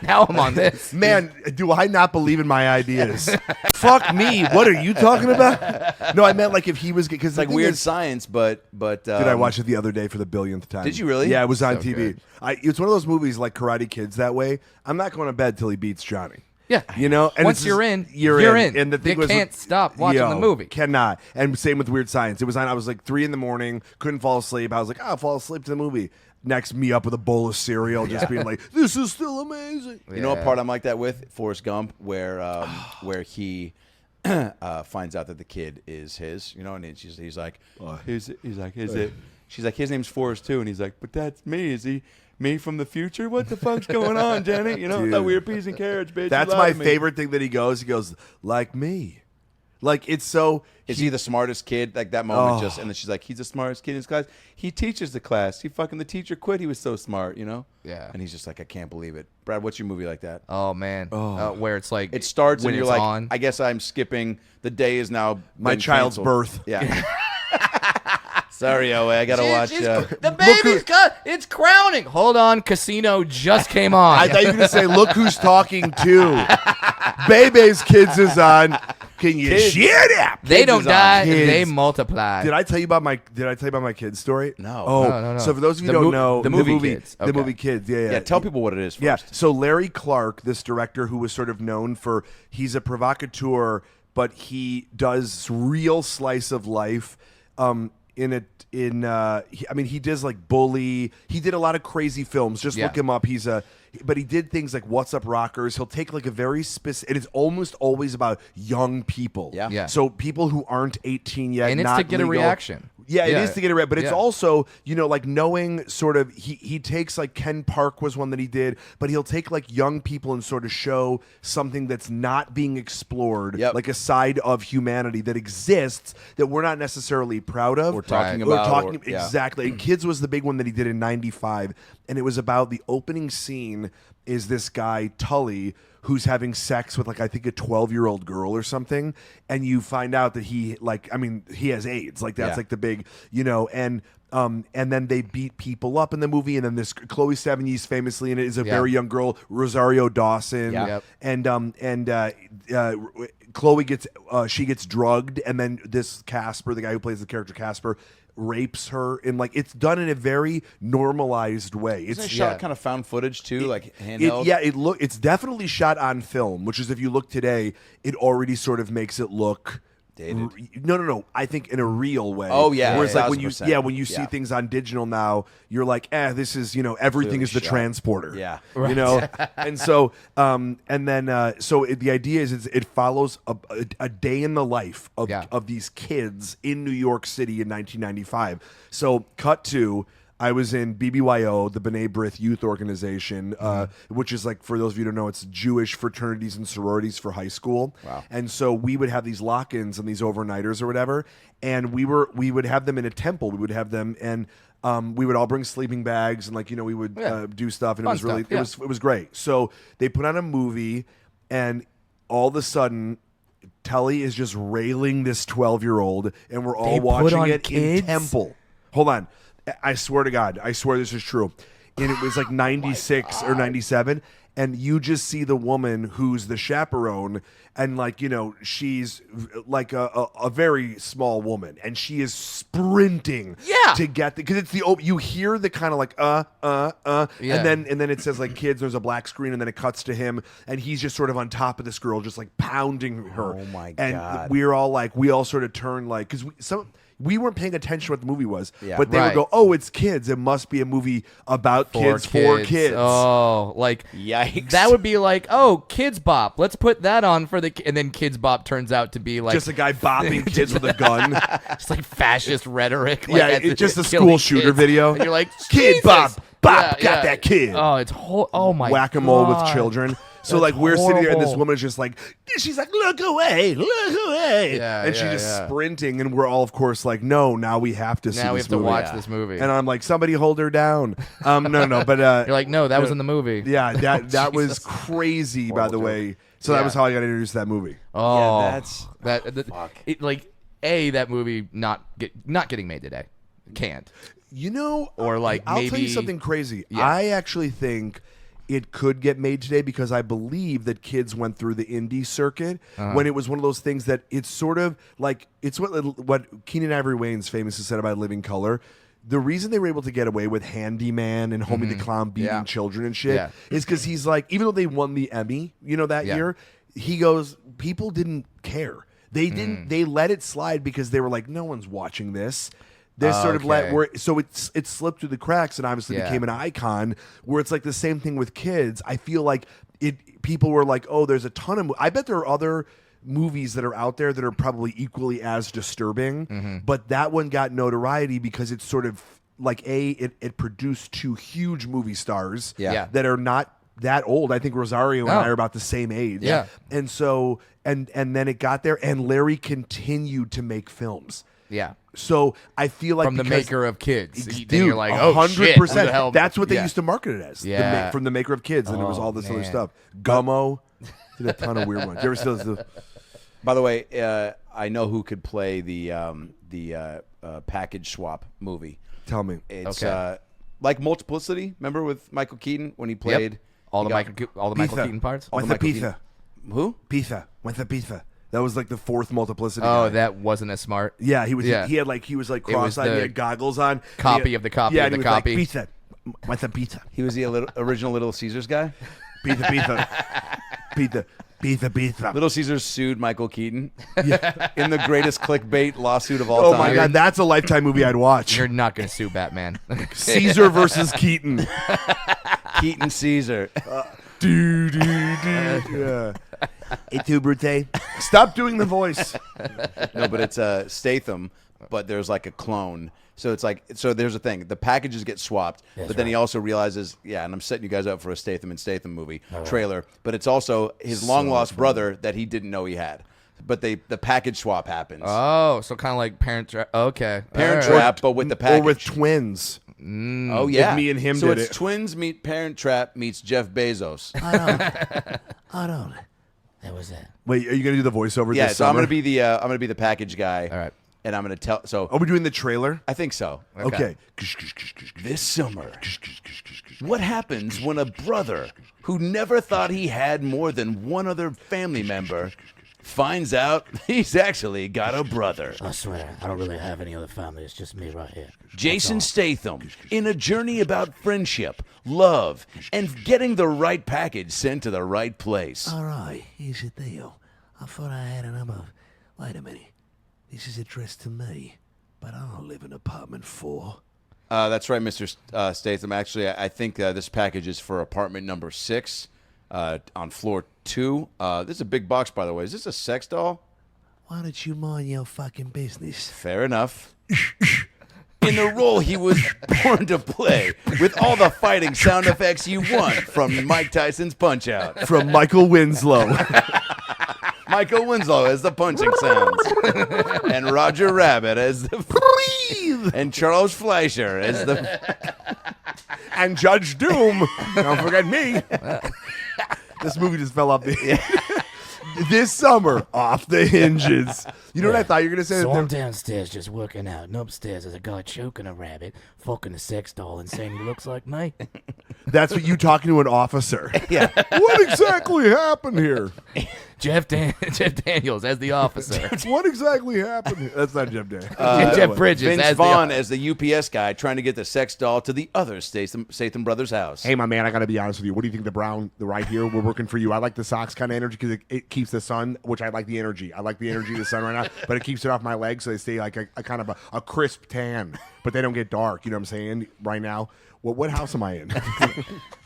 Speaker 1: Now I'm on this.
Speaker 5: Man, do I not believe in my ideas? Fuck me. What are you talking about? No, I meant like if he was because
Speaker 2: It's like weird science, but
Speaker 5: Did I watch it the other day for the billionth time?
Speaker 2: Did you really?
Speaker 5: Yeah, it was on
Speaker 1: So
Speaker 5: TV.
Speaker 1: good.
Speaker 5: It's one of those movies like Karate Kids that way. I'm not going to bed till he beats Johnny.
Speaker 1: Yeah.
Speaker 5: You know, and
Speaker 1: Once
Speaker 5: it's
Speaker 1: you're
Speaker 5: just-
Speaker 1: in,
Speaker 5: you're in. And the thing
Speaker 1: you
Speaker 5: was,
Speaker 1: can't stop watching the movie.
Speaker 5: Cannot. And same with Weird Science. It was on. I was like 3 a.m, couldn't fall asleep. I was like, I'll fall asleep to the movie. Next, me up with a bowl of cereal, just being like, "This is still amazing."
Speaker 2: You know what part I'm like that with? Forrest Gump, where he finds out that the kid is his, you know, and he's like, is it? She's like, his name's Forrest too, and he's like, but that's me. Is he me from the future? What the fuck's going on, Jenny? You know,
Speaker 5: Dude.
Speaker 2: that weird peas and carrots, bitch.
Speaker 5: That's
Speaker 2: You
Speaker 5: my
Speaker 2: lied to me.
Speaker 5: favorite thing that he goes. He goes like me, like it's so.
Speaker 2: Is he the smartest kid? Like that moment,
Speaker 5: Oh.
Speaker 2: and then she's like, he's the smartest kid in his class. He teaches the class. The teacher quit. He was so smart, you know.
Speaker 1: Yeah.
Speaker 2: And he's just like, I can't believe it. Brad, what's your movie like that?
Speaker 1: Oh man, where it's like
Speaker 2: It starts
Speaker 1: when
Speaker 2: and you're
Speaker 1: it's
Speaker 2: like,
Speaker 1: on.
Speaker 2: I guess I'm skipping. The day is now
Speaker 5: My
Speaker 2: been
Speaker 5: child's
Speaker 2: canceled.
Speaker 5: birth.
Speaker 2: Yeah. Sorry, Owe. I gotta watch.
Speaker 1: the baby's cut. It's crowning. Hold on, Casino just came on.
Speaker 5: I thought you were gonna say, "Look who's talking to." Baby's Kids is on. Can you shut up?
Speaker 1: they
Speaker 2: Kids
Speaker 1: don't
Speaker 2: is on.
Speaker 1: die.
Speaker 5: Kids.
Speaker 1: They multiply.
Speaker 5: Did I tell you about my kid's story?
Speaker 2: No.
Speaker 5: Oh,
Speaker 1: No.
Speaker 5: so for those of you
Speaker 1: The
Speaker 5: who don't
Speaker 1: mo-
Speaker 5: know,
Speaker 1: the movie Kids.
Speaker 5: the
Speaker 1: Okay.
Speaker 5: movie Kids. Yeah.
Speaker 2: Yeah, tell people what it is first.
Speaker 5: Yeah. So Larry Clark, this director who was sort of known for, he's a provocateur, but he does real slice of life. He does like Bully. He did a lot of crazy films. Just
Speaker 1: Yeah.
Speaker 5: look him up. But he did things like What's Up Rockers. He'll take like a very specific, and it's almost always about young people.
Speaker 2: Yeah.
Speaker 1: Yeah.
Speaker 5: So people who aren't 18 yet,
Speaker 1: And it's
Speaker 5: not
Speaker 1: to get a
Speaker 5: legal.
Speaker 1: reaction.
Speaker 5: Yeah, it
Speaker 1: Yeah.
Speaker 5: is to get it right, but it's
Speaker 1: Yeah.
Speaker 5: also, like knowing sort of he takes like Ken Park was one that he did, but he'll take like young people and sort of show something that's not being explored,
Speaker 2: Yep.
Speaker 5: like a side of humanity that exists that we're not necessarily proud of.
Speaker 2: Or talking
Speaker 1: Right.
Speaker 2: about.
Speaker 5: Exactly. And Kids was the big one that he did in 95, and it was about the opening scene is this guy Tully who's having sex with like I think a 12-year-old girl or something, and you find out that he has AIDS. Like that's
Speaker 2: Yeah.
Speaker 5: like the big, and then they beat people up in the movie, and then this Chloe Sevigny's famously in it is a
Speaker 1: Yeah.
Speaker 5: very young girl, Rosario Dawson,
Speaker 2: Yeah.
Speaker 1: Yep.
Speaker 5: Chloe gets drugged, and then this Casper, the guy who plays the character Casper, rapes her, and like it's done in a very normalized way.
Speaker 2: Isn't it
Speaker 5: It's
Speaker 2: shot
Speaker 1: Yeah.
Speaker 2: kind of found footage too, like handheld?
Speaker 5: it's definitely shot on film, which is if you look today, it already sort of makes it look
Speaker 2: Dated.
Speaker 5: No. I think in a real way.
Speaker 2: Oh, yeah,
Speaker 5: Whereas like when you
Speaker 2: 1000%.
Speaker 5: when you see
Speaker 2: Yeah.
Speaker 5: things on digital now, you're like, this is everything
Speaker 2: Clearly
Speaker 5: is the
Speaker 2: shot.
Speaker 5: transporter.
Speaker 2: Yeah.
Speaker 5: And so the idea is it follows a day in the life of
Speaker 1: Yeah.
Speaker 5: of these kids in New York City in 1995. So cut to. I was in BBYO, the B'nai B'rith Youth Organization, which is like, for those of you who don't know, it's Jewish fraternities and sororities for high school.
Speaker 2: Wow.
Speaker 5: And so we would have these lock-ins and these overnighters or whatever, and we would have them in a temple. We would have them, and we would all bring sleeping bags, and we would do stuff, and
Speaker 1: Fun
Speaker 5: it was really
Speaker 1: stuff, yeah.
Speaker 5: it was great. So they put on a movie, and all of a sudden, Telly is just railing this 12-year-old, and we're all
Speaker 1: They put
Speaker 5: watching
Speaker 1: on
Speaker 5: it
Speaker 1: kids?
Speaker 5: in temple. Hold on. I swear to God, I swear this is true. And it was like 96 or 97. And you just see the woman who's the chaperone, and she's like a very small woman, and she is sprinting to get because it's you hear the kind of like
Speaker 1: Yeah.
Speaker 5: and then it says like kids, there's a black screen, and then it cuts to him, and he's just sort of on top of this girl, just like pounding her.
Speaker 2: Oh, my
Speaker 5: and
Speaker 2: God.
Speaker 5: we all sort of turn like because we weren't paying attention to what the movie was,
Speaker 2: Yeah.
Speaker 5: but they
Speaker 1: Right.
Speaker 5: would go, "Oh, it's kids. It must be a movie about kids for kids."
Speaker 1: Oh, like
Speaker 2: Yikes.
Speaker 1: that would be like, oh, Kids Bop. Let's put that on for and then Kids Bop turns out to be like
Speaker 5: Just a guy bopping kids with a gun.
Speaker 1: just like fascist rhetoric. Like,
Speaker 5: Yeah,
Speaker 1: as
Speaker 5: it's just a
Speaker 1: killing
Speaker 5: school shooter
Speaker 1: kids.
Speaker 5: video.
Speaker 1: And you're like,
Speaker 5: Kid
Speaker 1: Jesus!
Speaker 5: Bop,
Speaker 1: Yeah,
Speaker 5: got that kid.
Speaker 1: Oh, it's oh my
Speaker 5: Whack-a-mole with
Speaker 1: God.
Speaker 5: children. So
Speaker 1: That's
Speaker 5: like we're sitting here, and this
Speaker 1: horrible.
Speaker 5: woman is just like, she's like, look away,
Speaker 1: Yeah,
Speaker 5: and she's
Speaker 1: yeah,
Speaker 5: just
Speaker 1: yeah.
Speaker 5: sprinting, and we're all, of course, like, no, now we have to see
Speaker 1: Now we
Speaker 5: this
Speaker 1: have to
Speaker 5: movie.
Speaker 1: watch this movie.
Speaker 5: And I'm like, somebody hold her down. No, but
Speaker 1: You're like, no, that was in the movie.
Speaker 5: yeah, that was
Speaker 1: Jesus.
Speaker 5: crazy, by the
Speaker 2: Horrible
Speaker 5: way. So that
Speaker 1: Yeah.
Speaker 5: was how I got introduced to that movie.
Speaker 1: Oh,
Speaker 2: that's- fuck.
Speaker 1: That movie not getting made today. Can't. Or like
Speaker 5: I'll tell you
Speaker 1: maybe-
Speaker 5: something crazy.
Speaker 1: Yeah.
Speaker 5: I actually think it could get made today because I believe that Kids went through the indie circuit when it was one of those things that it's sort of like it's what Keenan Ivory Wayans famously said about Living Color. The reason they were able to get away with Handyman and Homie the Clown beating
Speaker 1: Yeah.
Speaker 5: children and shit
Speaker 1: Yeah.
Speaker 5: is because he's like, even though they won the Emmy, that
Speaker 1: Yeah.
Speaker 5: year, he goes, people didn't care. They didn't. They let it slide because they were like, no one's watching this. This sort of
Speaker 1: Okay.
Speaker 5: so it slipped through the cracks and obviously
Speaker 1: Yeah.
Speaker 5: became an icon. Where it's like the same thing with Kids. I feel like people were like, oh, there's a ton of. I bet there are other movies that are out there that are probably equally as disturbing. But that one got notoriety because it's sort of like it produced two huge movie stars
Speaker 2: Yeah.
Speaker 5: that are not that old. I think Rosario and
Speaker 1: No.
Speaker 5: I are about the same age.
Speaker 1: Yeah.
Speaker 5: And so and then it got there, and Larry continued to make films.
Speaker 1: Yeah.
Speaker 5: So I feel like
Speaker 1: From the
Speaker 5: because-
Speaker 1: maker of Kids.
Speaker 5: Dude,
Speaker 1: Then you're like, oh, shit. Who the hell-
Speaker 5: That's what they
Speaker 1: Yeah.
Speaker 5: used to market it as.
Speaker 1: Yeah.
Speaker 5: From the maker of Kids, and it was
Speaker 1: Oh,
Speaker 5: all this other
Speaker 1: man.
Speaker 5: stuff. Gummo did a ton of weird ones. You ever see those?
Speaker 2: By the way, I know who could play the package swap movie.
Speaker 5: Tell me.
Speaker 2: It's
Speaker 1: Okay.
Speaker 2: like Multiplicity. Remember with Michael Keaton when he played
Speaker 1: all
Speaker 2: he
Speaker 1: the
Speaker 2: got-
Speaker 1: Michael Keaton parts.
Speaker 5: With the
Speaker 2: Michael
Speaker 5: pizza.
Speaker 2: Who?
Speaker 5: Pizza. With the pizza. That was like the fourth Multiplicity.
Speaker 1: Oh,
Speaker 5: guy.
Speaker 1: that wasn't as smart.
Speaker 5: Yeah, he was.
Speaker 1: Yeah.
Speaker 5: He was like
Speaker 1: It was
Speaker 5: cross-eyed. He
Speaker 1: the
Speaker 5: had goggles on.
Speaker 1: copy of the copy
Speaker 5: Yeah,
Speaker 1: of
Speaker 5: and
Speaker 1: the
Speaker 5: he was
Speaker 1: copy.
Speaker 5: Like, pizza. With the pizza.
Speaker 2: He was the original Little Caesars guy.
Speaker 5: Pizza. Pizza. Pizza.
Speaker 2: Little Caesars sued Michael Keaton in the greatest clickbait lawsuit of all
Speaker 5: Oh
Speaker 2: time.
Speaker 5: my God, that's a Lifetime movie I'd watch.
Speaker 1: You're not going to sue Batman.
Speaker 5: Caesar versus Keaton.
Speaker 2: Keaton Caesar.
Speaker 5: Yeah. Et tu, Brute? Stop doing the voice.
Speaker 2: No, but it's Statham but there's like a clone. So it's like, so there's a thing. The packages get swapped, but then he also realizes, and I'm setting you guys up for a Statham and Statham movie trailer, but it's also his long-lost brother that he didn't know he had. But the package swap happens.
Speaker 1: Oh, so kind of like Parent Trap. Okay.
Speaker 2: Parent
Speaker 1: All right.
Speaker 2: Trap, but with the package.
Speaker 5: Or with twins.
Speaker 2: Oh, yeah.
Speaker 5: If me and him
Speaker 2: so
Speaker 5: did
Speaker 2: it's
Speaker 5: it.
Speaker 2: twins meet Parent Trap meets Jeff Bezos.
Speaker 4: Hold on. That was that.
Speaker 5: Wait, are you gonna do the voiceover?
Speaker 2: Yeah,
Speaker 5: this
Speaker 2: so I'm
Speaker 5: summer?
Speaker 2: gonna be the package guy.
Speaker 1: All right.
Speaker 2: And I'm gonna tell. So
Speaker 5: Are we doing the trailer?
Speaker 2: I think so.
Speaker 5: Okay.
Speaker 2: This summer, what happens when a brother who never thought he had more than one other family member finds out he's actually got a brother?
Speaker 4: I swear, I don't really have any other family. It's just me right here.
Speaker 2: Jason Statham in a journey about friendship, love, and getting the right package sent to the right place.
Speaker 4: All right, here's the deal. I thought I had a number. Wait a minute. This is addressed to me, but I don't live in apartment 4.
Speaker 2: That's right, Mr. Statham. Actually, I think this package is for apartment number 6 on floor 2. This is a big box, by the way. Is this a sex doll?
Speaker 4: Why don't you mind your fucking business?
Speaker 2: Fair enough. In the role he was born to play, with all the fighting sound effects you want from Mike Tyson's Punch-Out.
Speaker 5: From Michael Winslow.
Speaker 2: Michael Winslow as the punching sounds, and Roger Rabbit as the breathe, and Charles Fleischer as the
Speaker 5: And Judge Doom. Don't forget me. This movie just fell off the this summer, off the hinges. You know what I thought you were going to say?
Speaker 4: So I'm downstairs just working out, and upstairs there's a guy choking a rabbit, fucking a sex doll, and saying he looks like me.
Speaker 5: That's what you talking to an officer.
Speaker 2: yeah.
Speaker 3: What exactly happened here?
Speaker 1: Jeff Daniels as the officer.
Speaker 5: What exactly happened here? That's not Jeff Daniels.
Speaker 1: Jeff Bridges
Speaker 2: Vince
Speaker 1: as
Speaker 2: Vaughn
Speaker 1: the
Speaker 2: as the UPS guy trying to get the sex doll to the other Statham brothers' house.
Speaker 5: Hey, my man, I got to be honest with you. What do you think the right here? We're working for you. I like the socks kind of energy because it keeps the sun, which I like the energy. I like the energy of the sun right now, but it keeps it off my legs so they stay like a kind of a crisp tan, but they don't get dark. You know what I'm saying? Right now. What house am I in?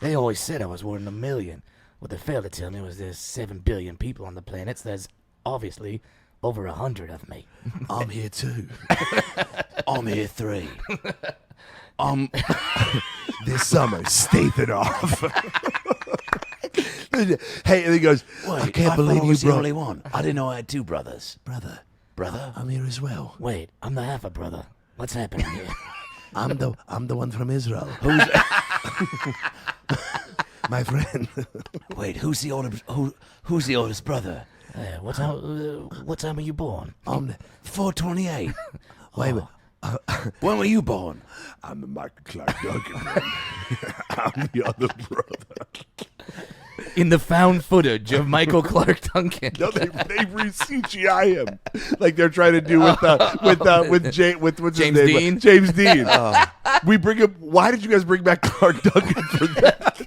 Speaker 4: They always said I was worth $1 million. What they failed to tell me was there's 7 billion people on the planet, so there's obviously over 100 of me. I'm here too.
Speaker 2: I'm here 3.
Speaker 5: This summer, stave it off. Hey, and he goes,
Speaker 2: Wait,
Speaker 4: I can't believe
Speaker 2: thought I
Speaker 4: you
Speaker 2: was the
Speaker 4: brought-
Speaker 2: only one. I didn't know I had 2 brothers.
Speaker 4: Brother, I'm here as well. Wait, I'm the half a brother. What's happening here? I'm the one from Israel.
Speaker 2: Who's
Speaker 4: My friend.
Speaker 2: Wait? Who's the oldest brother?
Speaker 4: What time were you born?
Speaker 2: I'm 428.
Speaker 4: Wait,
Speaker 2: When were you born?
Speaker 5: I'm the Michael Clark Duncan. I'm the other brother.
Speaker 1: in the found footage of Michael Clark Duncan.
Speaker 5: No, they re-CGI him like they're trying to do with what's
Speaker 1: James
Speaker 5: his name?
Speaker 1: Dean?
Speaker 5: James Dean. We bring him. Why did you guys bring back Clark Duncan for that?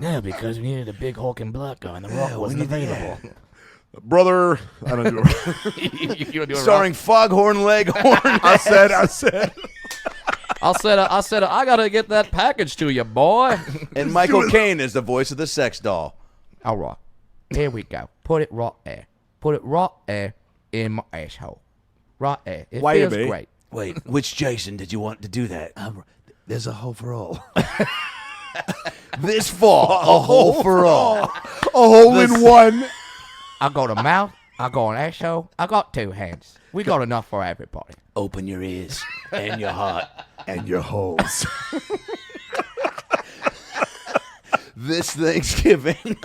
Speaker 4: Yeah, because we needed a big hulking black guy, and the Rock wasn't available.
Speaker 5: Brother, I don't do it.
Speaker 1: You wanna do a
Speaker 2: Starring Foghorn Leghorn.
Speaker 5: I said.
Speaker 1: I said, I gotta get that package to you, boy.
Speaker 2: And Michael Caine is the voice of the sex doll.
Speaker 1: All right, here we go. Put it right there. Put it right there in my asshole. Right there. It
Speaker 5: Wait a
Speaker 1: feels
Speaker 5: minute.
Speaker 1: great.
Speaker 2: Wait, which Jason did you want to do that?
Speaker 4: There's a hole for all.
Speaker 2: This fall, a hole for all.
Speaker 5: A hole in one.
Speaker 1: I got a mouth. I got an asshole. I got 2 hands. We got enough for everybody.
Speaker 2: Open your ears and your heart.
Speaker 5: And your holes.
Speaker 2: This Thanksgiving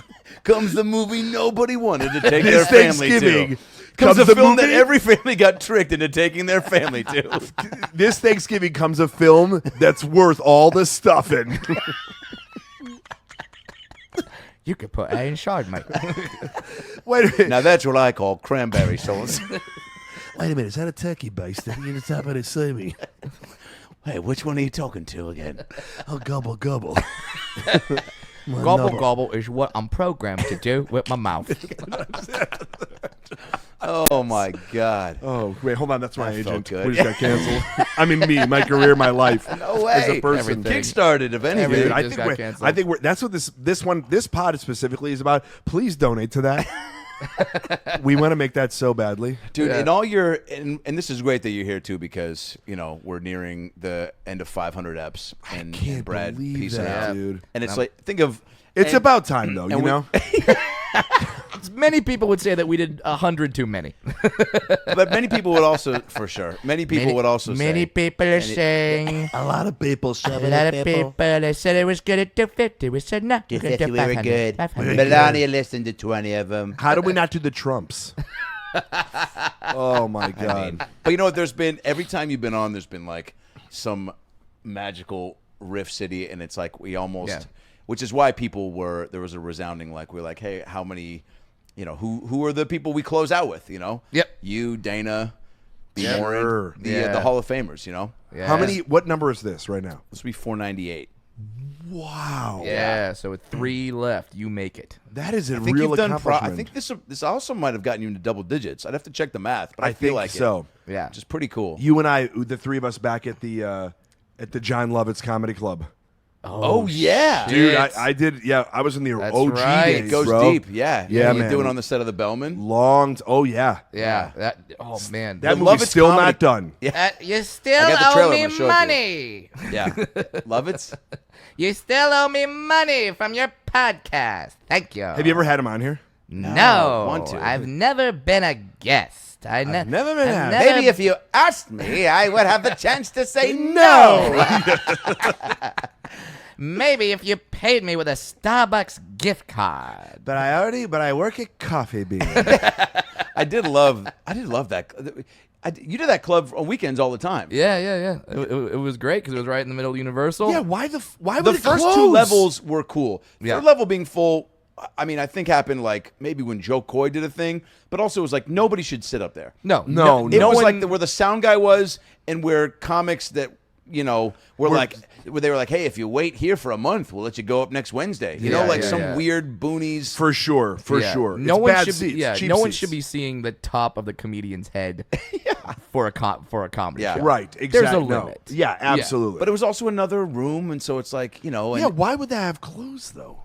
Speaker 2: comes the movie nobody wanted to take
Speaker 5: This
Speaker 2: their family
Speaker 5: Thanksgiving
Speaker 2: to. Comes a
Speaker 5: the
Speaker 2: film that
Speaker 5: movie-
Speaker 2: every family got tricked into taking their family to.
Speaker 5: This Thanksgiving comes a film that's worth all the stuffing.
Speaker 1: You could put A inside, mate.
Speaker 5: Wait a minute.
Speaker 2: Now that's what I call cranberry sauce.
Speaker 4: Wait a minute, is that a turkey baste? I think you're just happy to see me.
Speaker 2: Hey, which one are you talking to again?
Speaker 4: Oh, gobble, gobble.
Speaker 1: Gobble gobble is what I'm programmed to do with my mouth.
Speaker 2: Oh my God!
Speaker 5: Oh, wait, hold on. That's my
Speaker 2: That felt
Speaker 5: agent.
Speaker 2: good.
Speaker 5: We just got canceled. I mean, me, my career, my life.
Speaker 2: No way.
Speaker 5: As a person.
Speaker 1: Everything.
Speaker 2: Kickstarted, if anything.
Speaker 1: Everything.
Speaker 5: I
Speaker 1: just
Speaker 5: think
Speaker 1: got
Speaker 5: we're,
Speaker 1: canceled.
Speaker 5: I think we're. That's what this pod specifically is about. Please donate to that. We want to make that so badly.
Speaker 2: Dude,
Speaker 1: Yeah.
Speaker 2: in all your and this is great that you're here too because we're nearing the end of 500 eps and
Speaker 5: Can't
Speaker 2: Brad
Speaker 5: believe
Speaker 2: peacing
Speaker 5: that,
Speaker 2: out,
Speaker 5: dude.
Speaker 2: and it's like think of
Speaker 5: It's
Speaker 2: and-
Speaker 5: about time, though, you
Speaker 2: we-
Speaker 5: know?
Speaker 1: Many people would say that we did 100 too many.
Speaker 2: but many people would also for sure. Many people would also
Speaker 1: Many
Speaker 2: say
Speaker 1: people are saying.
Speaker 4: A lot of people.
Speaker 1: A lot of people. They said it was good at 250. We said no. We're gonna do 500. 500.
Speaker 2: Melania listened to 20 of them.
Speaker 5: How do we not do the Trumps? Oh, my God.
Speaker 2: I mean, but you know what? There's been every time you've been on, there's been like some magical riff city, and it's like we almost,
Speaker 1: Yeah.
Speaker 2: which is why there was a resounding like we're like, hey, how many, who are the people we close out with?
Speaker 1: Yep.
Speaker 2: You, Dana, B.
Speaker 5: Sure.
Speaker 2: Morin,
Speaker 1: Yeah.
Speaker 2: the Hall of Famers.
Speaker 1: Yeah.
Speaker 5: How many? What number is this right now?
Speaker 2: This will be 498.
Speaker 5: Wow.
Speaker 1: Yeah. So with 3 left, you make it.
Speaker 5: That is a
Speaker 2: I think
Speaker 5: real
Speaker 2: you've done.
Speaker 5: accomplishment.
Speaker 2: I think this also might have gotten you into double digits. I'd have to check the math, but I,
Speaker 5: I
Speaker 2: feel
Speaker 5: think
Speaker 2: like
Speaker 5: so.
Speaker 2: it.
Speaker 1: Yeah.
Speaker 2: Which is pretty cool.
Speaker 5: You and I, the three of us, back at the John Lovitz Comedy Club.
Speaker 2: Oh yeah,
Speaker 5: Dude,
Speaker 1: It's-
Speaker 5: I did. Yeah, I was in the
Speaker 1: That's
Speaker 5: OG
Speaker 1: right.
Speaker 5: days,
Speaker 2: It goes
Speaker 5: bro.
Speaker 2: deep. Yeah.
Speaker 5: Yeah,
Speaker 2: You
Speaker 5: man.
Speaker 2: do it on the set of the Bellman.
Speaker 5: Oh yeah.
Speaker 1: Yeah. That. Oh man.
Speaker 5: That
Speaker 2: The
Speaker 5: movie's
Speaker 2: Lovitz
Speaker 5: still
Speaker 2: comedy-
Speaker 5: not done.
Speaker 1: You still
Speaker 2: I got the
Speaker 1: owe
Speaker 2: trailer, I'm
Speaker 1: me
Speaker 2: gonna show it to you.
Speaker 1: money.
Speaker 2: Yeah. Love it.
Speaker 1: You still owe me money from your podcast. Thank you.
Speaker 5: Have you ever had him on here?
Speaker 1: No,
Speaker 2: want to.
Speaker 1: I've never been a guest. I've
Speaker 5: never been asked.
Speaker 2: Maybe if you asked me, I would have the chance to say no.
Speaker 1: Maybe if you paid me with a Starbucks gift card.
Speaker 5: But I work at Coffee Bean.
Speaker 2: I did love that. You did that club on weekends all the time.
Speaker 1: Yeah. It was great because it was right in the middle of Universal.
Speaker 5: Yeah, why would
Speaker 2: The
Speaker 5: it
Speaker 2: first
Speaker 5: close?
Speaker 2: 2 levels were cool.
Speaker 1: Yeah.
Speaker 2: Third level being full, I mean, I think happened like maybe when Joe Coy did a thing, but also it was like nobody should sit up there.
Speaker 1: No.
Speaker 2: It
Speaker 1: no
Speaker 2: was
Speaker 1: one,
Speaker 2: like where the sound guy was, and where comics that were like, where they were like, hey, if you wait here for a month, we'll let you go up next Wednesday.
Speaker 1: Yeah,
Speaker 2: Like
Speaker 1: yeah,
Speaker 2: some
Speaker 1: yeah.
Speaker 2: weird boonies.
Speaker 5: For sure.
Speaker 1: Yeah.
Speaker 5: No
Speaker 1: No
Speaker 5: it's
Speaker 1: one
Speaker 5: bad
Speaker 1: should
Speaker 5: seats,
Speaker 1: be. Yeah.
Speaker 5: cheap
Speaker 1: No one
Speaker 5: seats.
Speaker 1: should be seeing the top of the comedian's head. For a comedy
Speaker 2: Yeah.
Speaker 1: show.
Speaker 5: Right. Exactly.
Speaker 1: There's a
Speaker 5: No.
Speaker 1: limit.
Speaker 5: Yeah, absolutely.
Speaker 2: But it was also another room, and so it's like, and
Speaker 5: yeah, why would that have closed though?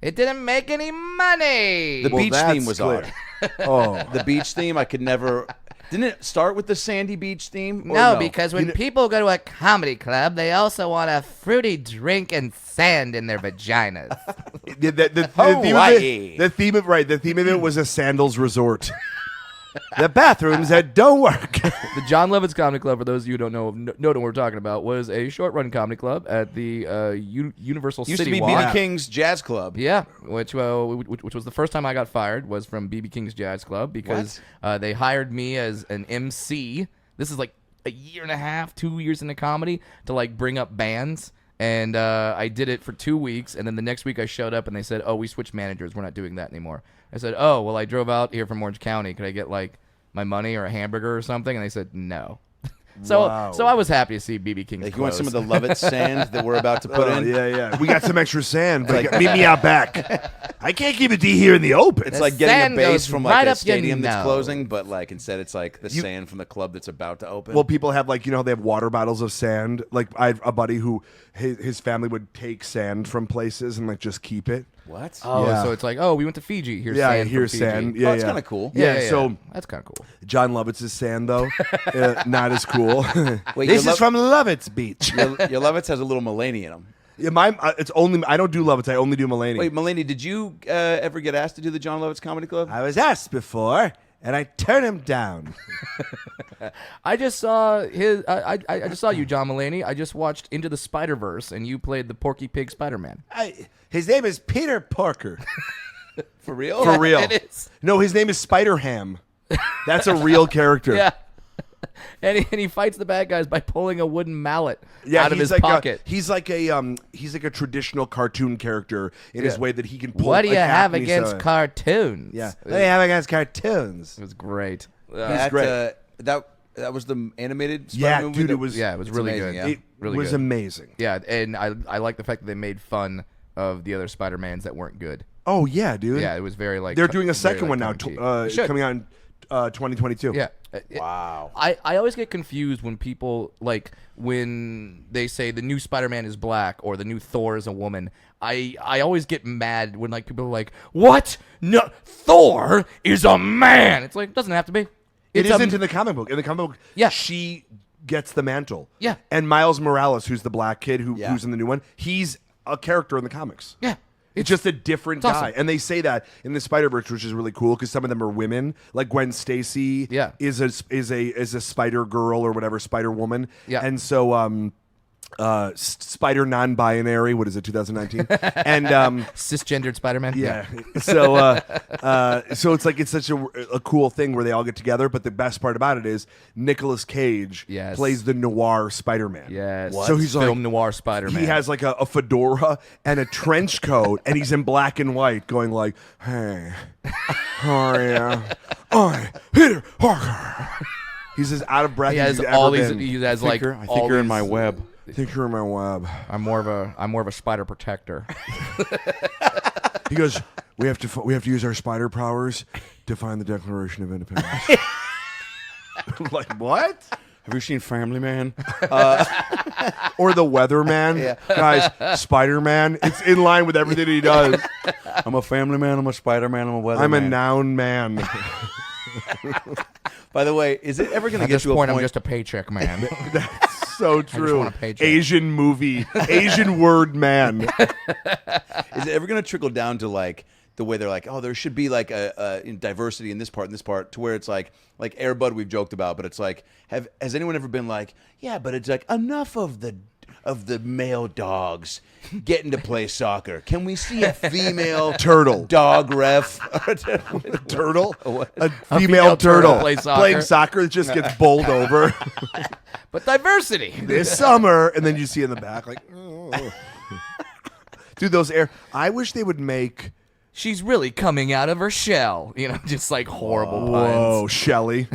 Speaker 1: It didn't make any money.
Speaker 2: the beach
Speaker 5: that's
Speaker 2: theme was
Speaker 5: clear.
Speaker 2: odd.
Speaker 5: Oh,
Speaker 2: The beach theme, I could never. Didn't it start with the Sandy Beach theme? Or
Speaker 1: No, because when people go to a comedy club, they also want a fruity drink and sand in their vaginas.
Speaker 5: the
Speaker 2: Hawaii.
Speaker 5: theme of it was a sandals resort. The bathrooms that don't work.
Speaker 1: The Jon Lovitz Comedy Club, for those of you who don't know what we're talking about, was a short-run comedy club at the Universal
Speaker 2: used
Speaker 1: City
Speaker 2: to be
Speaker 1: Walk.
Speaker 2: BB King's Jazz Club.
Speaker 1: Yeah, which was the first time I got fired was from BB King's Jazz Club because they hired me as an MC. This is like a year and a half, 2 years into comedy to like bring up bands. And I did it for 2 weeks, and then the next week I showed up and they said, "Oh, we switched managers. We're not doing that anymore." I said, "Oh, well, I drove out here from Orange County. Could I get like my money or a hamburger or something?" And they said, "No." So I was happy to see BB King's
Speaker 2: Like you want
Speaker 1: close.
Speaker 2: some of the Lovett sand that we're about to put in?
Speaker 5: Yeah. We got some extra sand, but meet me out back. I can't keep it here in the open.
Speaker 2: It's
Speaker 1: The
Speaker 2: like getting a
Speaker 1: sand
Speaker 2: base
Speaker 1: goes
Speaker 2: from
Speaker 1: right
Speaker 2: like a
Speaker 1: up your
Speaker 2: stadium that's
Speaker 1: nose.
Speaker 2: closing, but like instead it's like the sand from the club that's about to open.
Speaker 5: Well, people have like they have water bottles of sand. Like I have a buddy who his family would take sand from places and like just keep it.
Speaker 2: what?
Speaker 1: Oh,
Speaker 5: Yeah.
Speaker 1: so it's like, oh, we went to Fiji. Here's
Speaker 5: Yeah,
Speaker 1: sand.
Speaker 5: here's
Speaker 1: from Fiji.
Speaker 5: sand.
Speaker 2: Oh,
Speaker 5: Yeah,
Speaker 2: that's
Speaker 5: yeah.
Speaker 2: kind of cool.
Speaker 5: Yeah, so
Speaker 1: that's kind of cool.
Speaker 5: John Lovitz's sand though, not as cool.
Speaker 2: Wait,
Speaker 5: This
Speaker 2: your
Speaker 5: is from Lovitz Beach.
Speaker 2: your Lovitz has a little Mulaney in him.
Speaker 5: Yeah, it's only I don't do Lovitz. I only do Mulaney.
Speaker 2: Wait, Mulaney, did you ever get asked to do the John Lovitz Comedy Club?
Speaker 5: I was asked before, and I turned him down.
Speaker 1: I just saw I just saw you, John Mulaney. I just watched Into the Spider-Verse, and you played the Porky Pig Spider-Man.
Speaker 5: His name is Peter Porker.
Speaker 2: For real?
Speaker 5: For real.
Speaker 1: It is.
Speaker 5: No, his name is Spider Ham. That's a real character.
Speaker 1: Yeah. And he fights the bad guys by pulling a wooden mallet
Speaker 5: Yeah,
Speaker 1: out of
Speaker 5: he's
Speaker 1: his
Speaker 5: like
Speaker 1: pocket.
Speaker 5: he's like a traditional cartoon character in his way that he can pull.
Speaker 1: What do you
Speaker 5: like,
Speaker 1: have
Speaker 5: Acme
Speaker 1: against
Speaker 5: style.
Speaker 1: cartoons?
Speaker 5: Yeah, what do you have against cartoons?
Speaker 1: It was great.
Speaker 2: That,
Speaker 5: great.
Speaker 2: that was the animated Spider
Speaker 5: Yeah,
Speaker 2: movie?
Speaker 5: dude,
Speaker 2: that-
Speaker 5: it was.
Speaker 1: Yeah, it was
Speaker 2: It's
Speaker 1: really
Speaker 2: amazing,
Speaker 1: good.
Speaker 2: yeah.
Speaker 5: It
Speaker 1: Really
Speaker 5: was
Speaker 1: good.
Speaker 5: amazing.
Speaker 1: Yeah, and I like the fact that they made fun of the other Spider-Mans that weren't good.
Speaker 5: Oh yeah, dude.
Speaker 1: Yeah, it was very like
Speaker 5: They're doing a
Speaker 1: very,
Speaker 5: second
Speaker 1: like,
Speaker 5: one now,
Speaker 1: tongue-in-cheek. Should.
Speaker 5: coming out in 2022.
Speaker 1: Yeah.
Speaker 2: Wow.
Speaker 1: I always get confused when people, like, when they say the new Spider-Man is black or the new Thor is a woman. I always get mad when like people are like, "What? No, Thor is a man." It's like, doesn't have to be.
Speaker 5: It
Speaker 1: It's
Speaker 5: isn't in the comic book. In the comic book,
Speaker 1: Yeah.
Speaker 5: she gets the mantle.
Speaker 1: Yeah.
Speaker 5: And Miles Morales, who's the black kid
Speaker 2: Yeah.
Speaker 5: who's in the new one, he's a character in the comics.
Speaker 1: Yeah.
Speaker 5: It's just a different
Speaker 1: it's
Speaker 5: guy.
Speaker 1: awesome.
Speaker 5: And they say that in the Spider-Verse, which is really cool because some of them are women. Like Gwen Stacy
Speaker 1: Yeah.
Speaker 5: is a Spider Girl or whatever, Spider Woman.
Speaker 1: Yeah.
Speaker 5: And so Spider non-binary, what is it, 2019? And
Speaker 1: cisgendered Spider-Man.
Speaker 5: yeah. So it's like it's such a cool thing where they all get together. But the best part about it is Nicolas Cage
Speaker 1: Yes.
Speaker 5: plays the noir Spider-Man.
Speaker 1: Yes.
Speaker 5: So he's
Speaker 1: film
Speaker 5: like
Speaker 1: noir Spider-Man.
Speaker 5: he has like a fedora and a trench coat, and he's in black and white, going like, "Hey, how are you? I'm Peter Parker." He's as out of breath
Speaker 1: He
Speaker 5: as
Speaker 1: has
Speaker 5: he's
Speaker 1: all
Speaker 5: ever
Speaker 1: these.
Speaker 5: been.
Speaker 1: He has
Speaker 2: I
Speaker 1: like
Speaker 2: think
Speaker 1: all
Speaker 2: you're in my
Speaker 1: these-
Speaker 2: web.
Speaker 5: I think you're in my web.
Speaker 1: I'm more of a spider protector.
Speaker 5: He goes, we have to use our spider powers to find the Declaration of Independence. I'm like, what?
Speaker 2: Have you seen Family Man?
Speaker 5: Or the Weatherman? Guys, Spider-Man, it's in line with everything he does.
Speaker 2: I'm a family man. I'm a Spider Man. I'm a weather
Speaker 5: I'm a
Speaker 2: man.
Speaker 5: noun man.
Speaker 2: By the way, is it ever going to
Speaker 1: At
Speaker 2: get
Speaker 1: this
Speaker 2: to a
Speaker 1: point,
Speaker 2: point?
Speaker 1: I'm just a paycheck man.
Speaker 5: So true.
Speaker 1: want a paycheck.
Speaker 5: Asian movie, Asian word man.
Speaker 2: Is it ever going to trickle down to like the way they're like, oh, there should be like a diversity in this part and this part, to where it's like Air Bud we've joked about, but it's like, has anyone ever been like, yeah, but it's like enough of the male dogs getting to play soccer. Can we see a female
Speaker 5: Turtle.
Speaker 2: dog ref?
Speaker 5: Turtle? A
Speaker 1: female
Speaker 5: female
Speaker 1: turtle
Speaker 5: turtle
Speaker 1: plays soccer.
Speaker 5: playing soccer that just gets bowled over
Speaker 1: But diversity.
Speaker 5: this summer. And then you see in the back, like, oh. Dude, I wish they would make.
Speaker 1: She's really coming out of her shell. You know, just like horrible
Speaker 5: Whoa,
Speaker 1: puns.
Speaker 5: Shelley.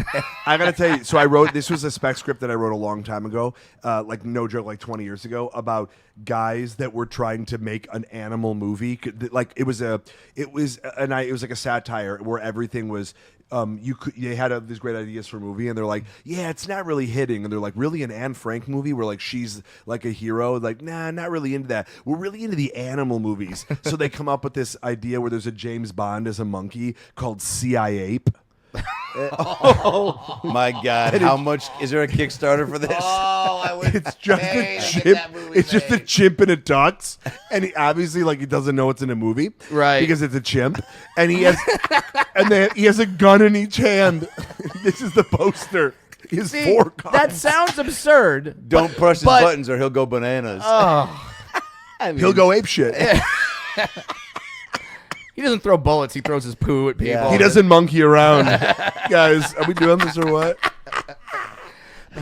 Speaker 5: I gotta tell you, so this was a spec script that I wrote a long time ago, like no joke, like 20 years ago, about guys that were trying to make an animal movie. Like it was like a satire where everything was. They had these great ideas for a movie, and they're like, yeah, it's not really hitting, and they're like, really, an Anne Frank movie where like she's like a hero? Like, nah, not really into that. We're really into the animal movies. So they come up with this idea where there's a James Bond as a monkey called Sea Ape.
Speaker 2: My God, how much is there a Kickstarter for this?
Speaker 1: Oh, I would.
Speaker 5: It's just a chimp. It's just a chimp in a tux, and he obviously he doesn't know it's in a movie,
Speaker 1: Right.
Speaker 5: Because it's a chimp, and he has he has a gun in each hand. This is the poster. He has
Speaker 1: See,
Speaker 5: 4 guns.
Speaker 1: that sounds absurd.
Speaker 2: Don't press his
Speaker 1: but-
Speaker 2: buttons or he'll go bananas.
Speaker 5: He'll go ape shit.
Speaker 1: He doesn't throw bullets. He throws his poo at people.
Speaker 2: Yeah.
Speaker 5: He doesn't monkey around. Guys, are we doing this or what?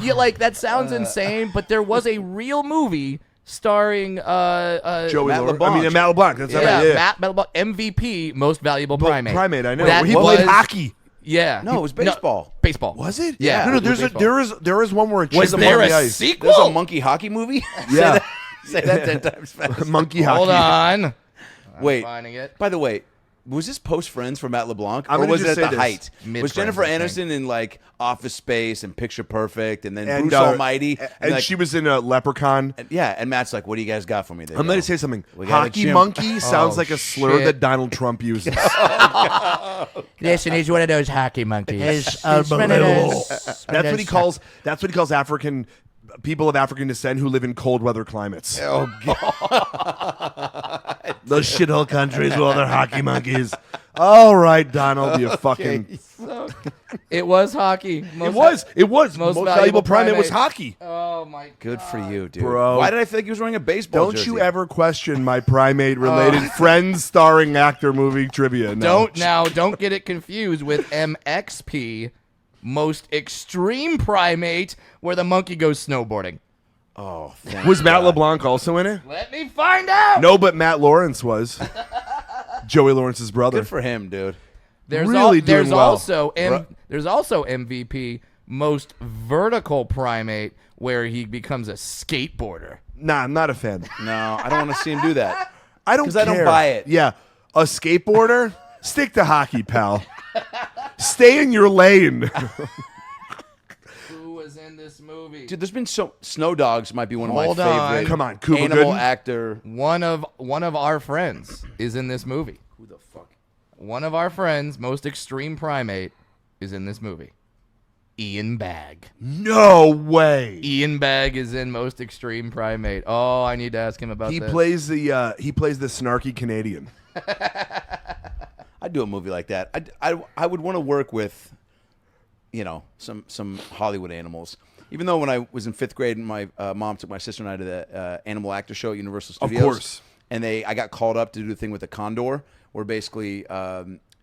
Speaker 1: Yeah, like that sounds insane, but there was a real movie starring
Speaker 5: Joey
Speaker 2: Matt
Speaker 5: Lawrence.
Speaker 2: LeBlanc.
Speaker 5: Matt LeBlanc. That's right.
Speaker 1: Matt LeBlanc, MVP, most valuable primate.
Speaker 5: Primate, I know.
Speaker 1: That
Speaker 5: He played
Speaker 1: was-
Speaker 5: hockey.
Speaker 1: Yeah.
Speaker 2: No, it was baseball.
Speaker 1: baseball.
Speaker 5: Was it?
Speaker 1: Yeah.
Speaker 5: No,
Speaker 1: it was baseball.
Speaker 5: there is one where it
Speaker 1: Was
Speaker 5: him
Speaker 1: there
Speaker 5: on the
Speaker 1: a
Speaker 5: ice.
Speaker 1: sequel?
Speaker 2: There's a monkey hockey movie?
Speaker 5: Yeah.
Speaker 2: Say that 10 times fast.
Speaker 5: Monkey hockey.
Speaker 1: Hold on.
Speaker 2: Wait.
Speaker 1: Finding it.
Speaker 2: By the way, was this post Friends for Matt LeBlanc,
Speaker 5: I'm
Speaker 2: or
Speaker 5: gonna
Speaker 2: was
Speaker 5: just
Speaker 2: it
Speaker 5: say
Speaker 2: at the
Speaker 5: this.
Speaker 2: height?
Speaker 1: Mid-Friends,
Speaker 2: Was Jennifer
Speaker 1: I think.
Speaker 2: Aniston in like Office Space and Picture Perfect, and then
Speaker 5: And,
Speaker 2: Bruce Almighty,
Speaker 5: and
Speaker 2: like,
Speaker 5: she was in a Leprechaun.
Speaker 2: and Matt's like, "What do you guys got for me?" There
Speaker 5: I'm
Speaker 2: you
Speaker 5: going
Speaker 2: go.
Speaker 5: to say something.
Speaker 2: We got a
Speaker 5: Hockey
Speaker 2: chimp.
Speaker 5: monkey sounds like a slur
Speaker 1: shit.
Speaker 5: that Donald Trump uses.
Speaker 1: Listen, he's one of those hockey monkeys.
Speaker 4: It's unbelievable.
Speaker 5: That's what he calls. That's what he calls African people of African descent who live in cold weather climates.
Speaker 2: Oh God!
Speaker 5: Those shithole countries with all their hockey monkeys. All right, Donald, you fucking.
Speaker 1: It was hockey.
Speaker 5: It was. Most valuable primate was
Speaker 1: primate.
Speaker 5: hockey.
Speaker 1: Oh my god.
Speaker 2: Good for you, dude.
Speaker 5: Bro.
Speaker 2: Why did I think he was wearing a baseball
Speaker 5: Don't
Speaker 2: jersey?
Speaker 5: you ever question my primate-related Friends starring actor movie trivia. No.
Speaker 1: Don't get it confused with MXP, most extreme primate, where the monkey goes snowboarding.
Speaker 2: Oh, thank
Speaker 5: Was Matt
Speaker 2: God.
Speaker 5: LeBlanc also in it?
Speaker 1: Let me find out.
Speaker 5: No, but Matt Lawrence was. Joey Lawrence's brother.
Speaker 2: Good for him, dude.
Speaker 1: There's
Speaker 5: Really doing well.
Speaker 1: There's also MVP, most vertical primate, where he becomes a skateboarder.
Speaker 5: Nah, I'm not a fan.
Speaker 2: No, I don't want to see him do that.
Speaker 5: I don't
Speaker 2: 'Cause I don't
Speaker 5: care.
Speaker 2: buy it.
Speaker 5: Yeah. A skateboarder? Stick to hockey, pal. Stay in your lane.
Speaker 1: Who was in this this movie.
Speaker 2: Dude, there's been Snow Dogs might be one of
Speaker 1: Hold
Speaker 2: my
Speaker 1: on.
Speaker 2: favorite
Speaker 5: Come on, Cuba
Speaker 2: animal
Speaker 5: Gooding?
Speaker 2: actor.
Speaker 1: One of our friends is in this movie.
Speaker 2: Who the fuck?
Speaker 1: One of our friends, most extreme primate, is in this movie. Ian Bagg.
Speaker 5: No way.
Speaker 1: Ian Bagg is in Most Extreme Primate. Oh, I need to ask him about
Speaker 5: He
Speaker 1: this.
Speaker 5: plays the snarky Canadian.
Speaker 2: I'd do a movie like that. I would want to work with, some Hollywood animals. Even though when I was in 5th grade, and my mom took my sister and I to the animal actor show at Universal Studios.
Speaker 5: Of course.
Speaker 2: And I got called up to do the thing with the condor, where basically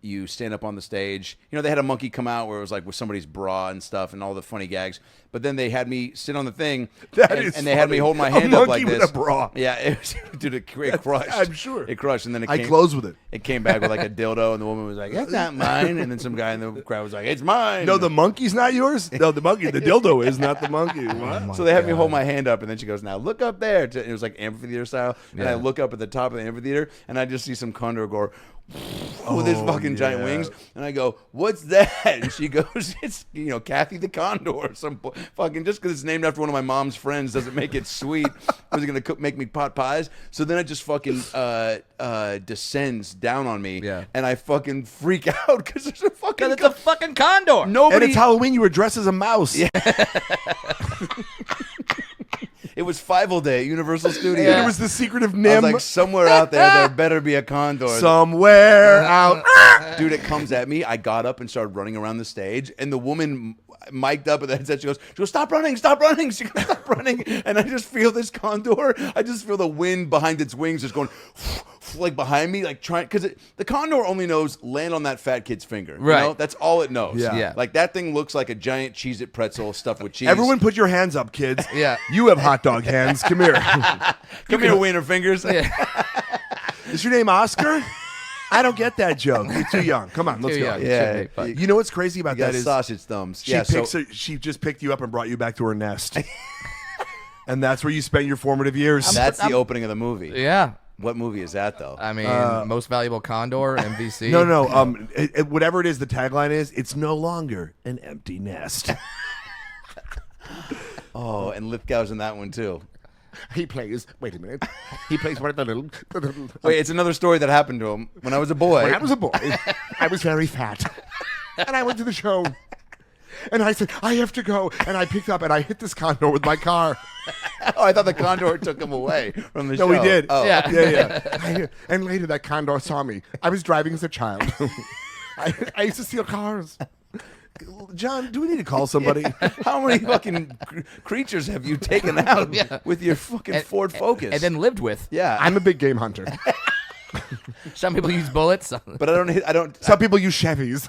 Speaker 2: you stand up on the stage. They had a monkey come out where it was like with somebody's bra and stuff and all the funny gags. But then they had me sit on the thing, and they had me hold my hand up like
Speaker 5: monkey
Speaker 2: this.
Speaker 5: with a bra.
Speaker 2: Yeah, it was, dude, it crushed.
Speaker 5: I'm sure.
Speaker 2: It crushed, and then
Speaker 5: I closed with it.
Speaker 2: It came back with like a dildo, and the woman was like, "That's not mine." And then some guy in the crowd was like, "It's mine."
Speaker 5: No, the monkey's not yours? No, the dildo is, not the monkey. What?
Speaker 2: So they had me hold my hand up, and then she goes, "Now look up there." It was like amphitheater style, and I look up at the top of the amphitheater, and I just see some condor go with his fucking giant wings, and I go, "What's that?" And she goes, "It's Kathy the condor, or some fucking just because it's named after one of my mom's friends doesn't make it sweet. Was it gonna make me pot pies?" So then it just fucking descends down on me, and I fucking freak out because there's a fucking
Speaker 1: Because it's a fucking condor.
Speaker 2: nobody.
Speaker 5: And it's Halloween, you were dressed as a mouse. Yeah.
Speaker 2: It was Fievel Day at Universal Studios.
Speaker 5: And it was the secret of
Speaker 2: I was
Speaker 5: Nim.
Speaker 2: like, somewhere out there better be a condor.
Speaker 5: Somewhere out.
Speaker 2: Dude, it comes at me. I got up and started running around the stage, and the woman mic'd up at the headset. She goes, "Stop running, stop running." She goes, "Stop running." And I just feel this condor. I just feel the wind behind its wings just going like behind me, like trying, because the condor only knows land on that fat kid's finger.
Speaker 1: Right.
Speaker 2: That's all it knows.
Speaker 5: Yeah.
Speaker 2: Like that thing looks like a giant Cheez-It pretzel stuffed with cheese.
Speaker 5: Everyone put your hands up, kids.
Speaker 1: Yeah.
Speaker 5: You have hot dog hands. Come here.
Speaker 2: come here, wiener fingers.
Speaker 5: Is your name Oscar? I don't get that joke. You're too young. Come on, let's
Speaker 1: Too
Speaker 5: go.
Speaker 1: young.
Speaker 2: Yeah.
Speaker 1: Should be, but-
Speaker 5: You know what's crazy about
Speaker 2: You got
Speaker 5: that is
Speaker 2: sausage thumbs. Yeah.
Speaker 5: she just picked you up and brought you back to her nest. And that's where you spent your formative years.
Speaker 2: That's the opening of the movie.
Speaker 1: Yeah.
Speaker 2: What movie is that though?
Speaker 1: I mean, Most Valuable Condor, MVC.
Speaker 5: No. Whatever it is, the tagline is, "It's no longer an empty nest."
Speaker 2: Oh, and Lithgow's in that one too.
Speaker 3: He plays. Wait a minute. He plays one of the little.
Speaker 2: Wait, it's another story that happened to him when I was a boy.
Speaker 3: When I was a boy, I was very fat, and I went to the show, and I said I have to go, and I picked up and I hit this condor with my car.
Speaker 2: Oh, I thought the condor took him away from the show.
Speaker 5: No, he did.
Speaker 2: Oh.
Speaker 5: Yeah.
Speaker 3: And later that condor saw me. I was driving as a child. I used to steal cars.
Speaker 5: John, do we need to call somebody?
Speaker 2: How many fucking creatures have you taken out with your fucking Ford Focus?
Speaker 1: And then lived with.
Speaker 2: yeah,
Speaker 3: I'm a big game hunter.
Speaker 1: Some people use bullets.
Speaker 2: but I don't.
Speaker 3: Some people use Chevys.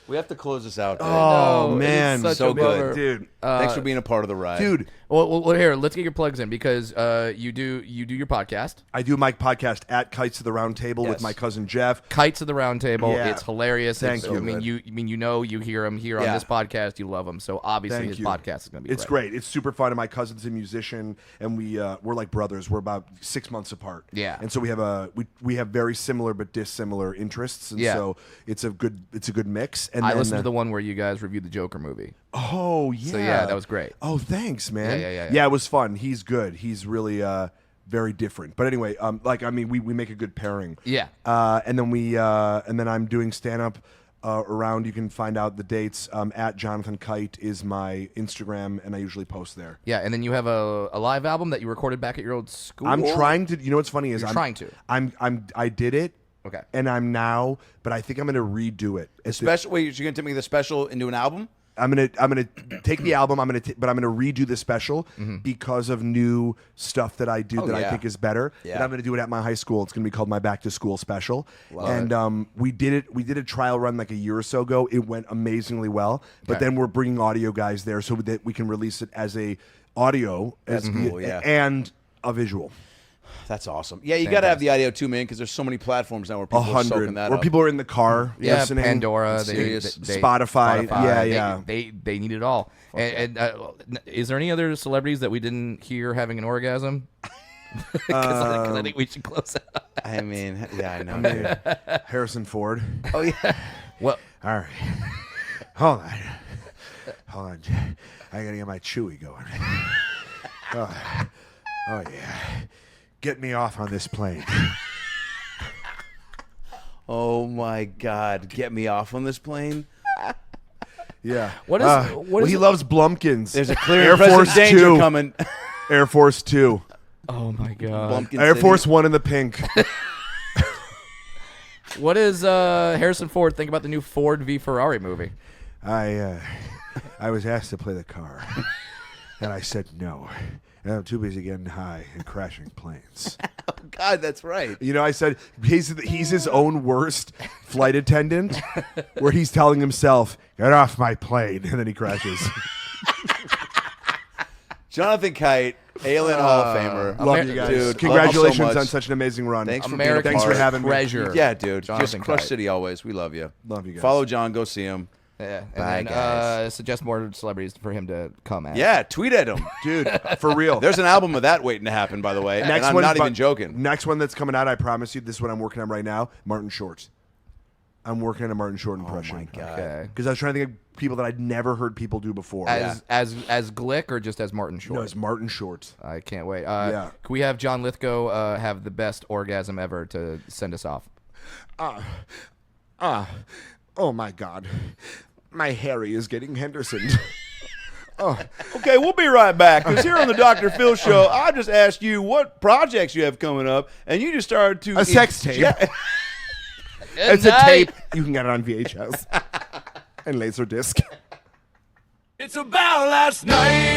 Speaker 2: We have to close this out. Dude.
Speaker 5: Oh,
Speaker 1: No, it is
Speaker 5: man.
Speaker 1: such
Speaker 2: So
Speaker 1: a
Speaker 2: good.
Speaker 1: bummer.
Speaker 5: Dude.
Speaker 2: Thanks for being a part of the ride,
Speaker 5: Dude,
Speaker 1: Well, here, let's get your plugs in because you do your podcast,
Speaker 5: I do my podcast at Kites to the Round Table with
Speaker 2: Yes.
Speaker 5: my cousin Jeff.
Speaker 1: Kites of the Round Table.
Speaker 5: Yeah.
Speaker 1: It's hilarious.
Speaker 5: Thank
Speaker 1: It's-
Speaker 5: you.
Speaker 1: I mean, you hear him here on
Speaker 2: Yeah.
Speaker 1: this podcast. You love him, so obviously
Speaker 5: Thank
Speaker 1: his
Speaker 5: you.
Speaker 1: podcast is going to be
Speaker 5: It's great. It's super fun. And my cousin's a musician, and we're like brothers. We're about 6 months apart.
Speaker 1: Yeah.
Speaker 5: And so we have very similar but dissimilar interests, and
Speaker 1: Yeah.
Speaker 5: so it's a good mix. And
Speaker 1: I
Speaker 5: then,
Speaker 1: listened to the one where you guys reviewed the Joker movie.
Speaker 5: Oh yeah.
Speaker 1: So yeah, that was great.
Speaker 5: Oh, thanks, man.
Speaker 1: Yeah.
Speaker 5: Yeah, it was fun. He's good. He's really very different. But anyway, we make a good pairing.
Speaker 1: Yeah.
Speaker 5: And then I'm doing stand up around. You can find out the dates at Jonathan Kite is my Instagram, and I usually post there.
Speaker 1: Yeah, and then you have a live album that you recorded back at your old school.
Speaker 5: I'm trying to. You know what's funny is
Speaker 1: You're
Speaker 5: I'm
Speaker 1: trying to.
Speaker 5: I did it.
Speaker 1: Okay.
Speaker 5: And I'm now, but I think I'm going to redo it.
Speaker 2: Special. Wait, you're gonna take me the special into an album?
Speaker 5: I'm gonna take the album. But I'm gonna redo the special because of new stuff that I do that I
Speaker 2: yeah.
Speaker 5: think is better.
Speaker 2: Yeah.
Speaker 5: And I'm gonna do it at my high school. It's gonna be called my Back to School Special. We did it. We did a trial run like a year or so ago. It went amazingly well. But then we're bringing audio guys there so that we can release it as a audio
Speaker 2: That's cool, yeah.
Speaker 5: and a visual.
Speaker 2: That's awesome. Yeah, you got to have the audio too, man, because there's so many platforms now where people are soaking
Speaker 5: 100.
Speaker 2: that
Speaker 5: Where
Speaker 2: up.
Speaker 5: people are in the car
Speaker 1: Yeah,
Speaker 5: listening.
Speaker 1: Pandora,
Speaker 2: Serious.
Speaker 5: Spotify. Yeah.
Speaker 1: They need it all. And is there any other celebrities that we didn't hear having an orgasm? 'Cause I think we should close out.
Speaker 2: I mean, yeah, I know. Dude.
Speaker 5: Harrison Ford.
Speaker 2: Oh yeah.
Speaker 1: Well,
Speaker 5: All right. Hold on. I gotta get my Chewy going. Oh yeah. Get me off on this plane.
Speaker 2: Oh my God. Get me off on this plane.
Speaker 5: Yeah.
Speaker 1: What is- what is
Speaker 5: he
Speaker 1: it-
Speaker 5: loves Blumpkins.
Speaker 2: There's a clear
Speaker 5: Air
Speaker 2: and present
Speaker 5: Force
Speaker 2: danger
Speaker 5: 2.
Speaker 2: coming.
Speaker 5: Air Force 2.
Speaker 1: oh my god.
Speaker 2: Bumpkin
Speaker 5: Air
Speaker 2: City.
Speaker 5: Force 1 in the pink.
Speaker 1: What does Harrison Ford think about the new Ford v Ferrari movie?
Speaker 5: I was asked to play the car, and I said no. And I'm too busy getting high and crashing planes.
Speaker 2: Oh God, that's right.
Speaker 5: You know, I said he's his own worst flight attendant, where he's telling himself, "Get off my plane," and then he crashes.
Speaker 2: Jonathan Kite, Alien Hall of Famer.
Speaker 5: Love you guys.
Speaker 2: Dude,
Speaker 5: Congratulations
Speaker 2: love you so
Speaker 5: on
Speaker 2: much.
Speaker 5: such an amazing run.
Speaker 2: Thanks for
Speaker 1: American
Speaker 2: being a
Speaker 5: Thanks for
Speaker 2: part.
Speaker 5: having me.
Speaker 1: treasure.
Speaker 2: Yeah, dude.
Speaker 1: Jonathan
Speaker 2: Just Crush
Speaker 1: Kite.
Speaker 2: City always. We love you.
Speaker 5: Love you guys.
Speaker 2: Follow John. Go see him.
Speaker 1: Yeah, and
Speaker 2: Bye,
Speaker 1: then
Speaker 2: guys.
Speaker 1: suggest more celebrities for him to come at.
Speaker 2: Yeah, tweet at him.
Speaker 5: Dude, for real.
Speaker 2: There's an album of that waiting to happen, by the way. And I'm not even joking.
Speaker 5: Next one that's coming out, I promise you, this is what I'm working on right now, Martin Short. I'm working on a Martin Short impression.
Speaker 2: Oh my God.
Speaker 1: Okay.
Speaker 5: Because I was trying to think of people that I'd never heard people do before.
Speaker 1: As Glick or just as Martin Short?
Speaker 5: No, it's Martin Short.
Speaker 1: I can't wait.
Speaker 5: Yeah.
Speaker 1: Can we have John Lithgow have the best orgasm ever to send us off?
Speaker 3: Oh my God. My Harry is getting Henderson.
Speaker 2: Okay, we'll be right back. Because here on the Dr. Phil Show, I just asked you what projects you have coming up, and you just started to...
Speaker 5: A sex tape.
Speaker 2: Yeah.
Speaker 5: It's a tape. You can get it on VHS and Laserdisc.
Speaker 6: It's about last night.